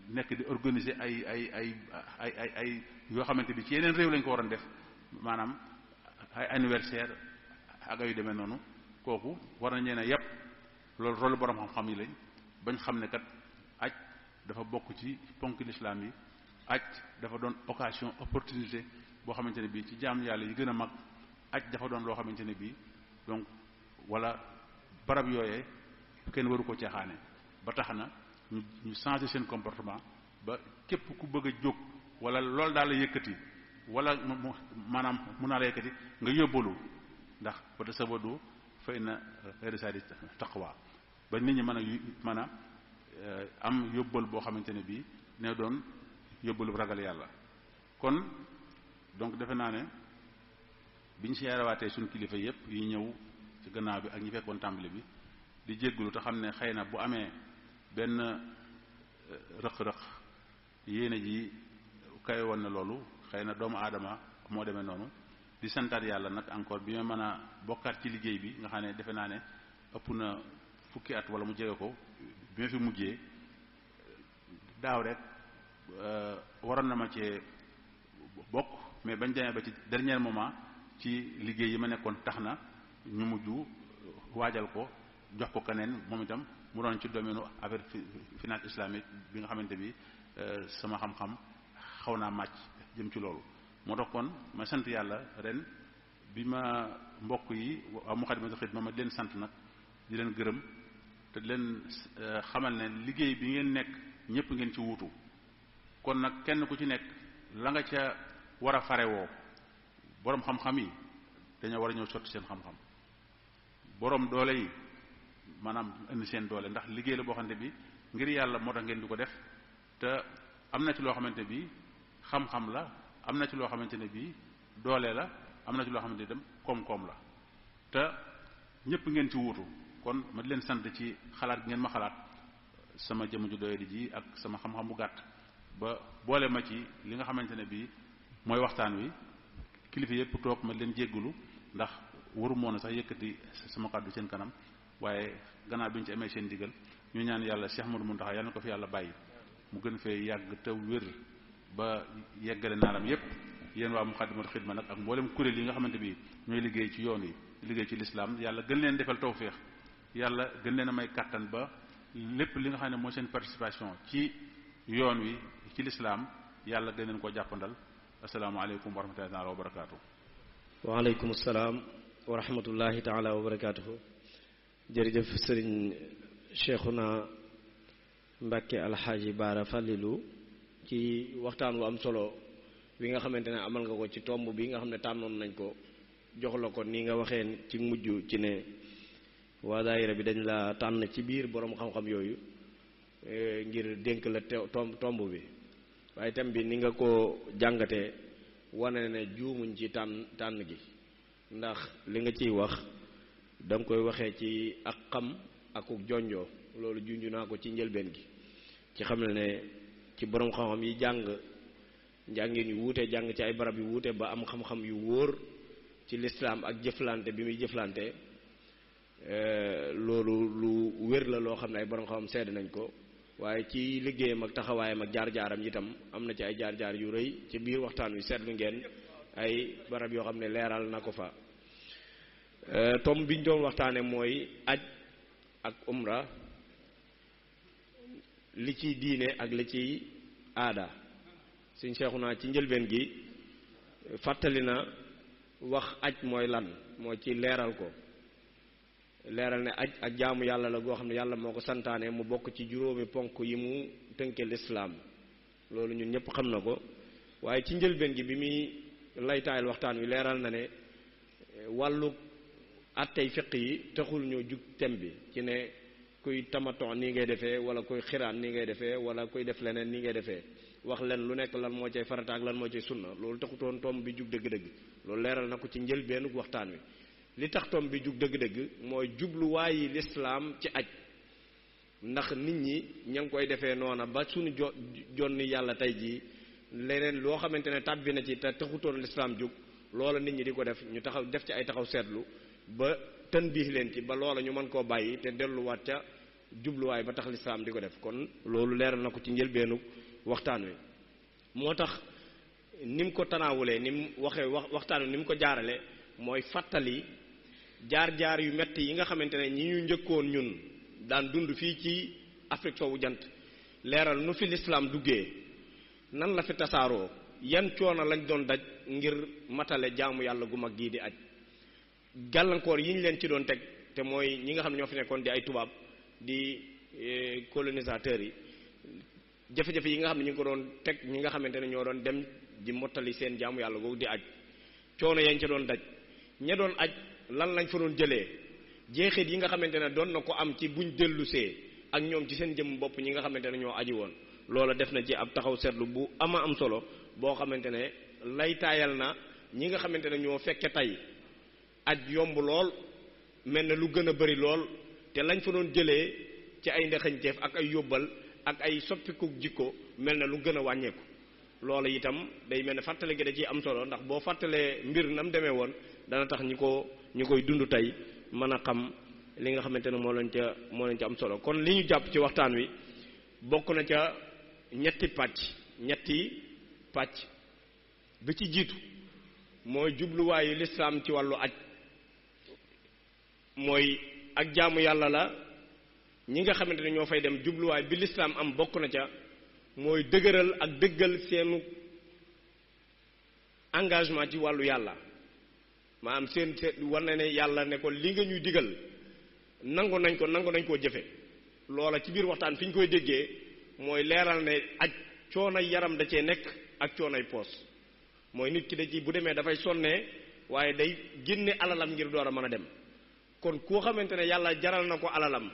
nekk di organiser ay yoo xamante bi ci yeneen réew lañ ko waroon def maanaam ay anniversaire ak ay yu demee noonu kooku war nañ leen a yépp loolu rôle borom xam-xam yi lañ bañ xam ne kat aj dafa bokk ci ponk l'islam yi aj dafa doon occasion opportunité boo xamante ne bii ci jaam yàlla yi gën a mag aj dafa doon loo xamante ne bii donc wala barab yooyee kenn waru ko caaxaane ba tax na ñu changer seen comportement ba képp ku bëgg a jóg wala loolu daal la yëkkati wala maanaam mun naa la yëkkati nga yóbbalu ndax ba tasawwadu fa inna xayra zaadi taqwa ba nit ñi mën a am yóbbal boo xamante ne bii ne doon yóbbalu ragal yàlla kon donc defe naa ne biñ si yaarawaatee suñu kilifa yépp yi ñëw ci gannaaw bi ak ñi fekkoon tàmbali bi di jéggulu te xam ne xëy na bu amee benn rëq-rëq yéene ji kawe woon na loolu xëy na doomu aadama moo demee noonu di santaat yàlla nag encore bi ma mën a bokkaat ci liggéey bi nga xam ne defe naa ne ëpp na fukki at wala mu jege ko bi ma fi mujjee daaw rek waroon na ma cee bokk mais bañ demee ba ci dernier moment ci liggéey yi ma nekkoon tax na ñu mujj waajal ko jox ko keneen moom itam mu doon ci domaine affaire finance islamique bi nga xamante bi sama xam-xam xaw naa màcc jëm ci loolu. moo tax kon ma sant yàlla ren bi ma mbokk yi waa Moukhaddamatoul Khidma ma di leen sant nag di leen gërëm te di leen xamal ne liggéey bi ngeen nekk ñëpp ngeen ci wuutu kon nag kenn ku ci nekk la nga ca war a farewoo boroom xam-xam yi dañoo war a ñëw sotti seen xam-xam boroom doole yi maanaam indi seen doole ndax liggéey la boo xamante bi ngir yàlla moo tax ngeen di ko def te am na ci loo xamante bi xam-xam la am na ci loo xamante ne bii doole la am na ci loo xamante ne dem koom-koom la te ñëpp ngeen ci wuutu kon ma di leen sant ci xalaat ngeen ma xalaat sama jëmm ju doyadi ji ak sama xam-xam bu gàtt ba boole ma ci li nga xamante ne bii mooy waxtaan wi kilifa yëpp toog ma di leen jéggulu ndax waru moon a sax yëkkati sama kàddu seen kanam waaye gannaaw bi ñu ci amee seen digal ñu ñaan yàlla Cheikh Ahmadou Mountakha yàlla na ko fi yàlla bàyyi mu gën fee yàgg te wér ba yeggale naaram yépp yéen waa Moukhaddamatoul Khidma nag ak mboolem kuréel yi nga xamante bi ñooy liggéey ci yoon yi liggéey ci lislaam yàlla gën leen defal tawféex yàlla gën leen a may kàttan ba lépp li nga xam ne mooy seen participation ci yoon wi ci lislaam yàlla gën leen koo jàppandal asalaamaaleykum wa rahmatullahi taala wa barakaatu. waaleykum salaam wa rahmatullahi taala wa barakaatuhu. jërëjëf sëriñ Cheikhouna Mbacké Alxaaji Baara Fàllilu ci waxtaan wu am solo bi nga xamante ne amal nga ko ci tomb bi nga xam ne tànnoon nañ ko jox la ko ni nga waxee ci mujj ci ne waa daayira bi dañ la tànn ci biir boroom xam-xam yooyu ngir dénk la tomb bi waaye thème bi ni nga ko jàngatee wane ne juumuñ ci tànn gi ndax li nga ciy wax da nga koy waxee ci ak xam akuk jonjoo loolu junju naa ko ci njëlbeen gi ci xam ne ci boroom xam-xam yi jàng njàngin yu wuute jàng ci ay barab yu wuute ba am xam-xam yu wóor ci lislaam ak jëflante bi muy jëflante loolu lu wér la loo xam ne ay boroom xam-xam sedd nañ ko waaye ci liggéeyam ak taxawaayam ak jaar-jaaram itam am na ci ay jaar-jaar yu rëy ci biir waxtaan wi seetlu ngeen ay barab yoo xam ne leeral na ko fa. tom biñ doon waxtaane mooy aj ak umra li ciy diine ak li ciy aada suñ Seexuna ci njëlbeen gi fàttali na wax aj mooy lan mooy ci leeral ko leeral ne aj ak jaamu yàlla la goo xam ne yàlla moo ko santaane mu bokk ci juróomi ponk yi mu tënke lislaam loolu ñun ñëpp xam na ko waaye ci njëlbeen gi bi muy laytaayal waxtaan wi leeral na ne wàllu attey fiq yi taxul ñoo jug tem bi ci ne kuy tamaton nii ngay defee wala kuy xiraan nii ngay defee wala kuy def leneen nii ngay defee wax leen lu nekk lan moo cay farata ak lan moo cay sunna loolu taxutoon tom bi jug dëgg-dëgg loolu leeral na ko ci njëlbeenu waxtaan wi li tax tom bi jug dëgg-dëgg mooy jubluwaayi lislaam ci aj ndax nit ñi ña ngi koy defee noona ba suñu jonni yàlla tey jii leneen loo xamante ne tàbbi na ci te taxutoon lislaam jug loola nit ñi di ko def ñu taxaw def ci ay taxaw seetlu ba tën biix leen ci ba loola ñu mën koo bàyyi te delluwaat ca jubluwaay ba tax lislaam di ko def kon loolu leeral na ko ci njëlbeenu waxtaan wi moo tax ni mu ko tanaawulee ni mu waxee waxtaan wi ni mu ko jaarale mooy fàttali jaar-jaar yu metti yi nga xamante ne ñi ñu njëkkoon ñun daan dund fii ci Afrique soowu jant leeral nu fi lislaam duggee nan la fi tasaaroo yan coono lañ doon daj ngir matale jaamu yàlla gu mag gii di aj gàllankoor yi ñu leen ci doon teg te mooy ñi nga xam ne ñoo fi nekkoon di ay tubaab di colonisateurs yi jafe-jafe yi nga xam ne ñu ngi ko doon teg ñi nga xamante ne ñoo doon dem di mottali seen jaamu yàlla googu di aj coono yañ ca doon daj ña doon aj lan lañ fa doon jëlee jeexit yi nga xamante ne doon na ko am ci buñ dellusee ak ñoom ci seen jëm bopp ñi nga xamante ne ñoo aji woon loola def na ci ab taxaw seetlu bu ama am solo boo xamante ne lay taayal na ñi nga xamante ne ñoo fekke tey aj yomb lool mel na lu gën a bari lool te lañ fa doon jëlee ci ay ndexañteef ak ay yóbbal ak ay soppiku jikko mel na lu gën a wàññeeku loola itam day mel ne fàttale gi da ciy am solo ndax boo fàttalee mbir nam demee woon dana tax ñi koy dund tey mën a xam li nga xamante ne moo leen ca am solo kon li ñu jàpp ci waxtaan wi bokk na ca ñetti pàcc bi ci jiitu mooy jubluwaayu lislaam ci wàllu aj mooy ak jaamu yàlla la ñi nga xamante ne ñoo fay dem jubluwaay bi lislaam am bokk na ca mooy dëgëral ak dëggal seenu engagement ci wàllu yàlla maanaam seen war na ne yàlla ne ko li nga ñuy digal nangu nañ koo jëfe loola ci biir waxtaan fi ñu koy déggee mooy leeral ne aj coonay yaram da cee nekk ak coonay poos mooy nit ki da ci bu demee dafay sonnee waaye day génne alalam ngir door a mën a dem kon koo xamante ne yàlla jaral na ko alalam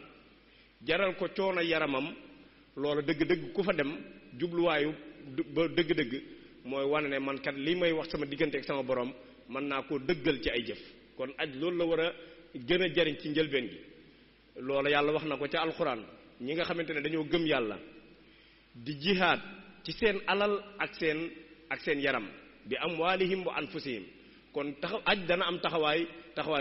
jaral ko coono yaramam loola dëgg-dëgg ku fa dem jubluwaayu ba dëgg-dëgg mooy wane ne man kat li may wax sama diggante ak sama borom mën naa koo dëggal ci ay jëf kon aj loolu la war a gën a jariñ ci njëlbeen gi loola yàlla wax na ko ca alxuraan ñi nga xamante ne dañoo gëm yàlla di jihaad ci seen alal ak seen yaram bi amwaalihim wa anfusihim kon aj dana am taxawaay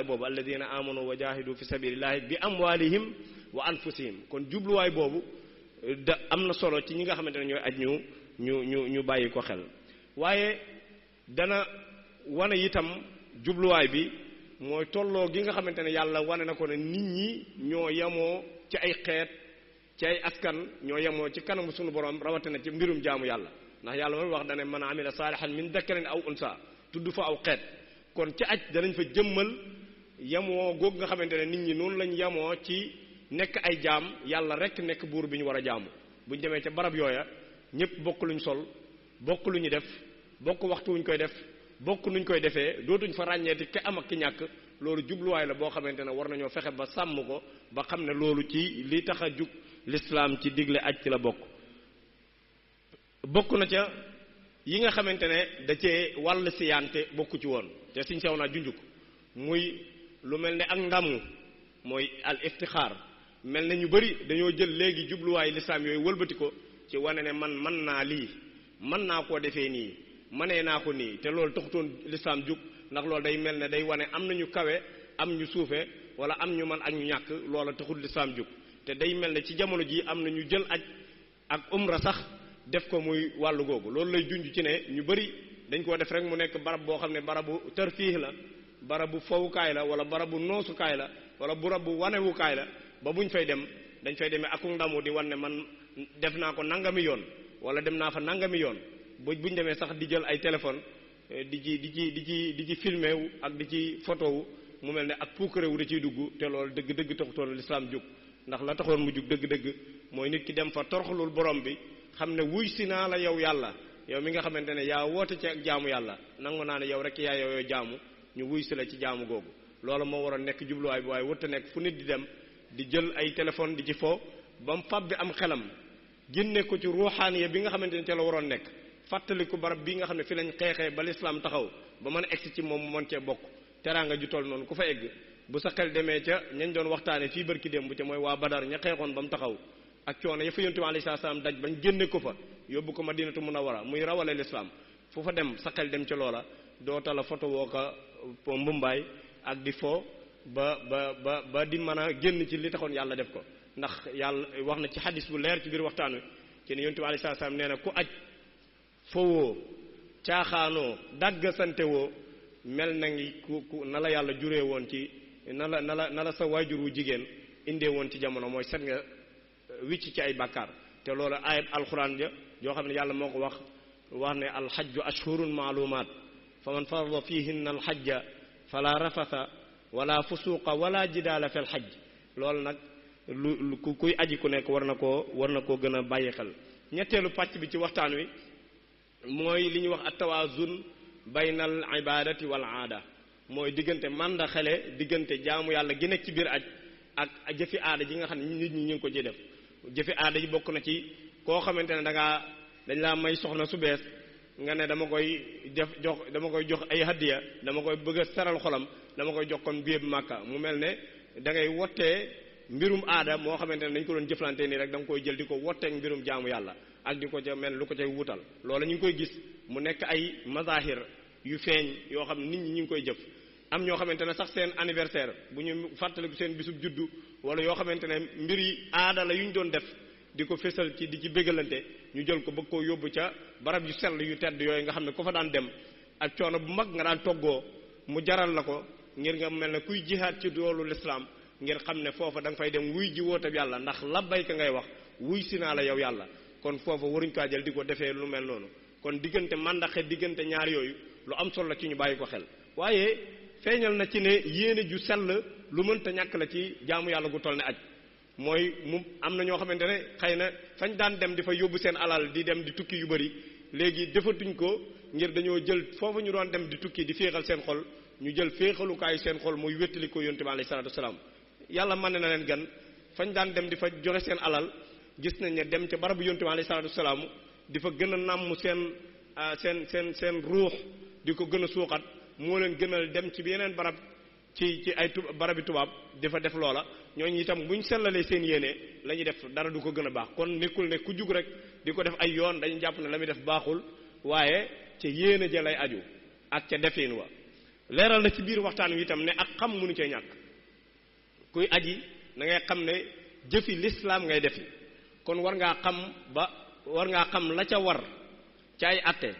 boobu alladina amanu wa jahidu fi sabilillahi bi amwaalihim wa anfusihim kon jubluwaay boobu da am na solo ci ñi nga xamante ne ñooy aj ñu bàyyi ko xel waaye dana wane itam jubluwaay bi mooy tolloo gi nga xamante ne yàlla wane na ko ne nit ñi ñoo yemoo ci ay xeet ci ay askan ñoo yemoo ci kanamu sunu borom rawatina ci mbirum jaamu yàlla ndax yàlla mooy wax dane man amila saalihan min dakarin aw unsa tudd fa aw xeet kon ci aj danañ fa jëmmal yemoo googu nga xamante ne nit ñi noonu lañ yemoo ci nekk ay jaam yàlla rek nekk buur bi ñu war a jaamu buñ demee ca barab yooya ñëpp bokk luñ sol bokk lu ñu def bokk waxtu wuñ koy def bokk nuñ koy defee dootuñ fa ràññeeti ki am ak ki ñàkk loolu jubluwaay la boo xamante ne war nañoo fexe ba sàmm ko ba xam ne loolu ci li tax a jug lislaam ci digle aj ci la bokk na ca yi nga xamante ne da cee wàll siyaante bokku ci woon te siñ sew naa junjuk muy lu mel ne ak ndamu mooy al iftixaar mel ne ñu bari dañoo jël léegi jubluwaay lislaam yooyu wëlbati ko ci wane ne man mën naa lii mën naa koo defee nii mënee naa ko nii te loolu taxutoon lislaam jug ndax loolu day mel ne day wane am na ñu kawe am ñu suufe wala am ñu man ak ñu ñàkk loola taxul lislaam jug te day mel ne ci jamono ji am na ñu jël aj ak umra sax def ko muy wàllu googu loolu lay junj ci ne ñu bari dañ koo def rek mu nekk barab boo xam ne barabu tarfiih la barabu fowukaay la wala barabu noosukaay la wala barabu wanewukaay la ba buñ fay dem dañ fay demee ak ndamu di wan ne man def naa ko nangami yoon wala dem naa fa nangami yoon buñ demee sax di jël ay téléphone di ci filmé wu ak di ci photo wu mu mel ne ak puukare wu da ciy dugg te loolu dëgg-dëgg taxutoon lislaam jóg ndax la taxoon mu jóg dëgg-dëgg mooy nit ki dem fa toroxlul borom bi xam ne wuy si naa la yow yàlla yow mi nga xamante ne yaa woote ci ak jaamu yàlla nangu naa ne yow rek yaa yooyu jaamu ñu wuy si la ci jaamu googu loolu moo waroon nekk jubluwaay bi waaye wërta nekk fu nit di dem di jël ay téléphone di ci fo ba mu fab bi am xelam génne ko ci ruuxaaniya bi nga xamante ne ca la waroon nekk fàttaliku barab bi nga xam ne fi lañ xeexee ba lislaam taxaw ba mën a egsi ci moom mu mën cee bokk teraanga ju toll noonu ku fa egg bu sa xel demee ca ñañ doon waxtaane fii barki démb ca mooy waa Badar ña xeexoon ba mu taxaw ak coono ya fa yonent bi alayhi salaam daj bañ génne ko fa yóbbu ko Madinatu Munawwara muy rawale lislaam fu fa dem sa xel dem ca loola doo tala photo woo ko mbumbaay ak di fo ba di mën a génn ci li taxoon yàlla def ko ndax yàlla wax na ci xadis bu leer ci biir waxtaan wi ci ne yonent bi alayhi salaam nee na ku aj fowoo caaxaanoo dagg sante woo mel na ngi ku na la yàlla juree woon ci na la sa waajur wu jigéen indee woon ci jamono mooy set nga wicc ci ay bàkkaar te loolu ayat alxuraan ja yoo xam ne yàlla moo ko wax ne alxajju ashhurun maalumaat fa man farada fihinna alxajja fala rafasa wala fusuqa wala jidaala fi alxajj loolu nag lu kuy aji ku nekk war na koo gën a bàyyi xel ñetteelu pàcc bi ci waxtaan wi mooy li ñuy wax at-tawaazun bayna al ibadati wal aada mooy diggante màndaxale diggante jaamu yàlla gi nekk ci biir aj ak jëfi aada ji nga xam ne nit ñi ñu ngi ko ci def jëfi aada ji bokk na ci koo xamante ne dañ laa may soxna su bees nga ne dama koy jox ay hadiya dama koy bëgg a saral xolam dama koy jox kon biir Màkka mu mel ne da ngay wottee mbirum aada moo xamante ne dañ ko doon jëflante nii rek da nga koy jël di ko wotteeg mbirum jaamu yàlla ak di ko ca mel lu ko cay wutal loolu ñu ngi koy gis mu nekk ay mazahir yu feeñ yoo xam nit ñi ñu ngi koy jëf am ñoo xamante ne sax seen anniversaire bu ñu fàttaliku seen bisub juddu wala yoo xamante ne mbir yi aada la yu ñu doon def di ko fésal ci di ci bégalante ñu jël ko bëgg koo yóbbu ca barab yu sell yu tedd yooyu nga xam ne ku fa daan dem ak coono bu mag nga daan toggoo mu jaral la ko ngir nga mel ne kuy jihaad ci doolu lislaam ngir xam ne foofa da nga fay dem wuy ji wootab yàlla ndax labbayka ngay wax wuy si naa la yow yàlla kon foofa waruñ kaa jël di ko defee lu mel noonu kon diggante màndaxe diggante ñaar yooyu lu am solo la ci ñu bàyyi ko xel waaye feeñal na ci ne yéene ju sell lu mënta ñàkk la ci jaamu yàlla gu toll ne aj mooy mu am na ñoo xamante ne xëy na fañ daan dem di fa yóbbu seen alal di dem di tukki yu bari léegi defatuñ ko ngir dañoo jël foofu ñu doon dem di tukki di féexal seen xol ñu jël féexalukaayu seen xol muy wéttali ko yonte bi alayhi salaatu wasalaam yàlla mën na leen gan fañ daan dem di fa joxe seen alal gis nañ ne dem ca barabu yonte bi alayhi salaatu wasalaam di fa gën a nàmm seen ruux di ko gën a suuxat moo leen gënal dem ci yeneen barab ci ay barabi tubaab di fa def loola ñooñu itam buñ sellalee seen yéene la ñuy def dara du ko gën a baax kon nekkul ne ku jug rek di ko def ay yoon dañu jàpp ne la muy def baaxul waaye ca yéene ja lay aju ak ca defin wa leeral na ci biir waxtaan wi itam ne ak xam mënu cee ñàkk kuy aji da ngay xam ne jëfi lislaam ngay defi kon war ngaa xam la ca war ca ay atte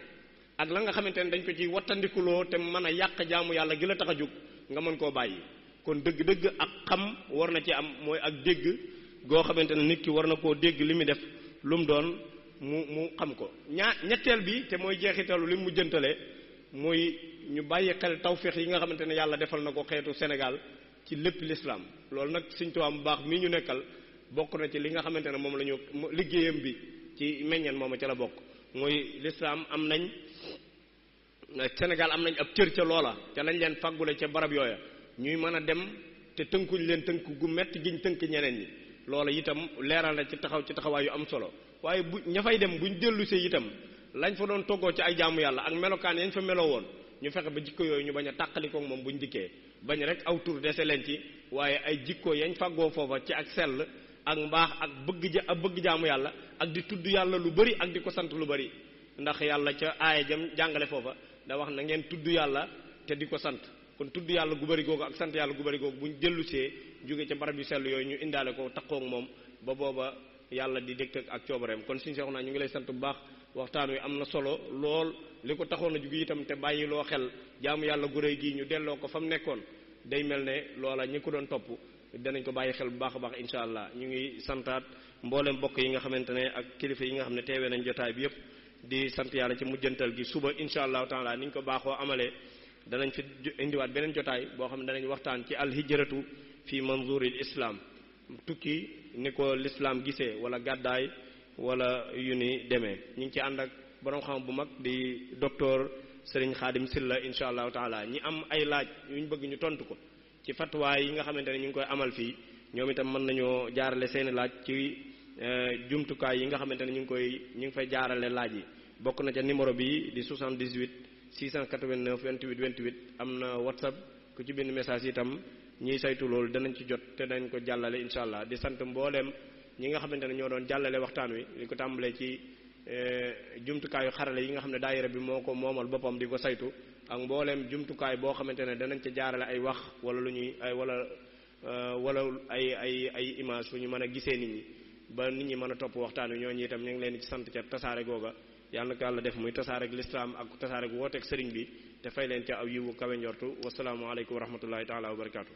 ak la nga xamante ne dañ ko ci wattandikuloo te mën a yàq jaamu yàlla gi la tax a jóg nga mën koo bàyyi kon dëgg-dëgg ak xam war na ci am mooy ak dégg goo xamante ne nit ki war na koo dégg li muy def lu mu doon mu xam ko ñetteel bi te mooy jeexitalu li mu jëntale mooy ñu bàyyi xel tawféex yi nga xamante ne yàlla defal na ko xeetu Sénégal ci lépp l'islam loolu nag Sëriñ Tuubaa bu baax mii ñu nekkal bokk na ci li nga xamante ne moom la ñu liggéeyam bi ci meññeen moom ca la bokk mooy l'islam am nañ Sénégal am nañ ab cër ca loola ca lañ leen faggule ca barab yooya ñuy mën a dem te tënkuñ leen tënk gu metti giñ tënk ñeneen ñi loola itam leeral na ci taxawaay yu am solo waaye bu ña fay dem buñ dellusee itam lañ fa doon toggoo ci ay jaamu yàlla ak melokaan yañ fa meloo woon ñu fexe ba jikko yooyu ñu bañ a tàqalikoo moom buñ dikkee bañ rek aw tur dese leen ci waaye ay jikko yañ faggoo foofa ci ak sell ak mbaax ak bëgg jaamu yàlla ak di tudd yàlla lu bari ak di ko sant lu bari ndax yàlla ca aaya jam jàngale foofa da wax na ngeen tudd yàlla te di ko sant kon tudd yàlla gu bari googu ak sant yàlla gu bari googu buñ dellusee jóge ca barab yu sell yooyu ñu indaale ko takkoo ak moom ba booba yàlla di dégg ak coobareem kon suñu Seexuna ñu ngi lay sant bu baax waxtaan wi am na solo lool li ko taxoon a jóge itam te bàyyi loo xel jaamu yàlla gu rëy gi ñu delloo ko fa mu nekkoon day mel ne loola ñi ko doon topp danañ ko bàyyi xel bu baax a baax incha allah ñu ngi santaat mboolem mbokk yi nga xamante ne ak kilifa yi nga xam ne teewee nañ jotaay bi yëpp di sant yàlla ci mujjantal gi suba incha allahu taala ni ñu ko baaxoo amalee danañ fi indiwaat beneen jotaay boo xam ne danañ waxtaan ci alhijratu fi manzuril islam tukki ni ko l'islam gisee wala gàddaay wala yu ni demee ñu ngi ci ànd ak borom xam bu mag di docteur Serigne Khadim Silla incha allahu taala ñi am ay laaj yu ñu bëgg ñu tontu ko ci fatwa yi nga xamante ne ñu ngi koy amal fii ñoom itam mën nañoo jaarale seeni laaj ci jumtukaay yi nga xamante ne ñu ngi fay jaarale laaj yi bokk na ca numéro bi di 78 689 28 28 am na whatsapp ku ci bind message itam ñiy saytu loolu danañ ci jot te dañ ko jàllale incha allah di sant mbooleem ñi nga xamante ne ñoo doon jàllale waxtaan wi li ko tàmbalee ci jumtukaayu xarale yi nga xam ne daayira bi moo ko moomal boppam di ko saytu ak mbooleem jumtukaay boo xamante ne danañ ca jaarale ay wax wala lu ñuy ay wala ay image fu ñu mën a gisee nit ñi ba nit ñi mën a topp waxtaan wi ñooñu itam ñu ngi leen ci sant ca tasaare googa yàlla na ko yàlla def muy tasaare ak lislaam ak tasaare gu wooteeg sëriñ bi te fay leen ca aw yiwu kawe njortu wasalaamu aleykum wa rahmatullahi taala wa barakaatu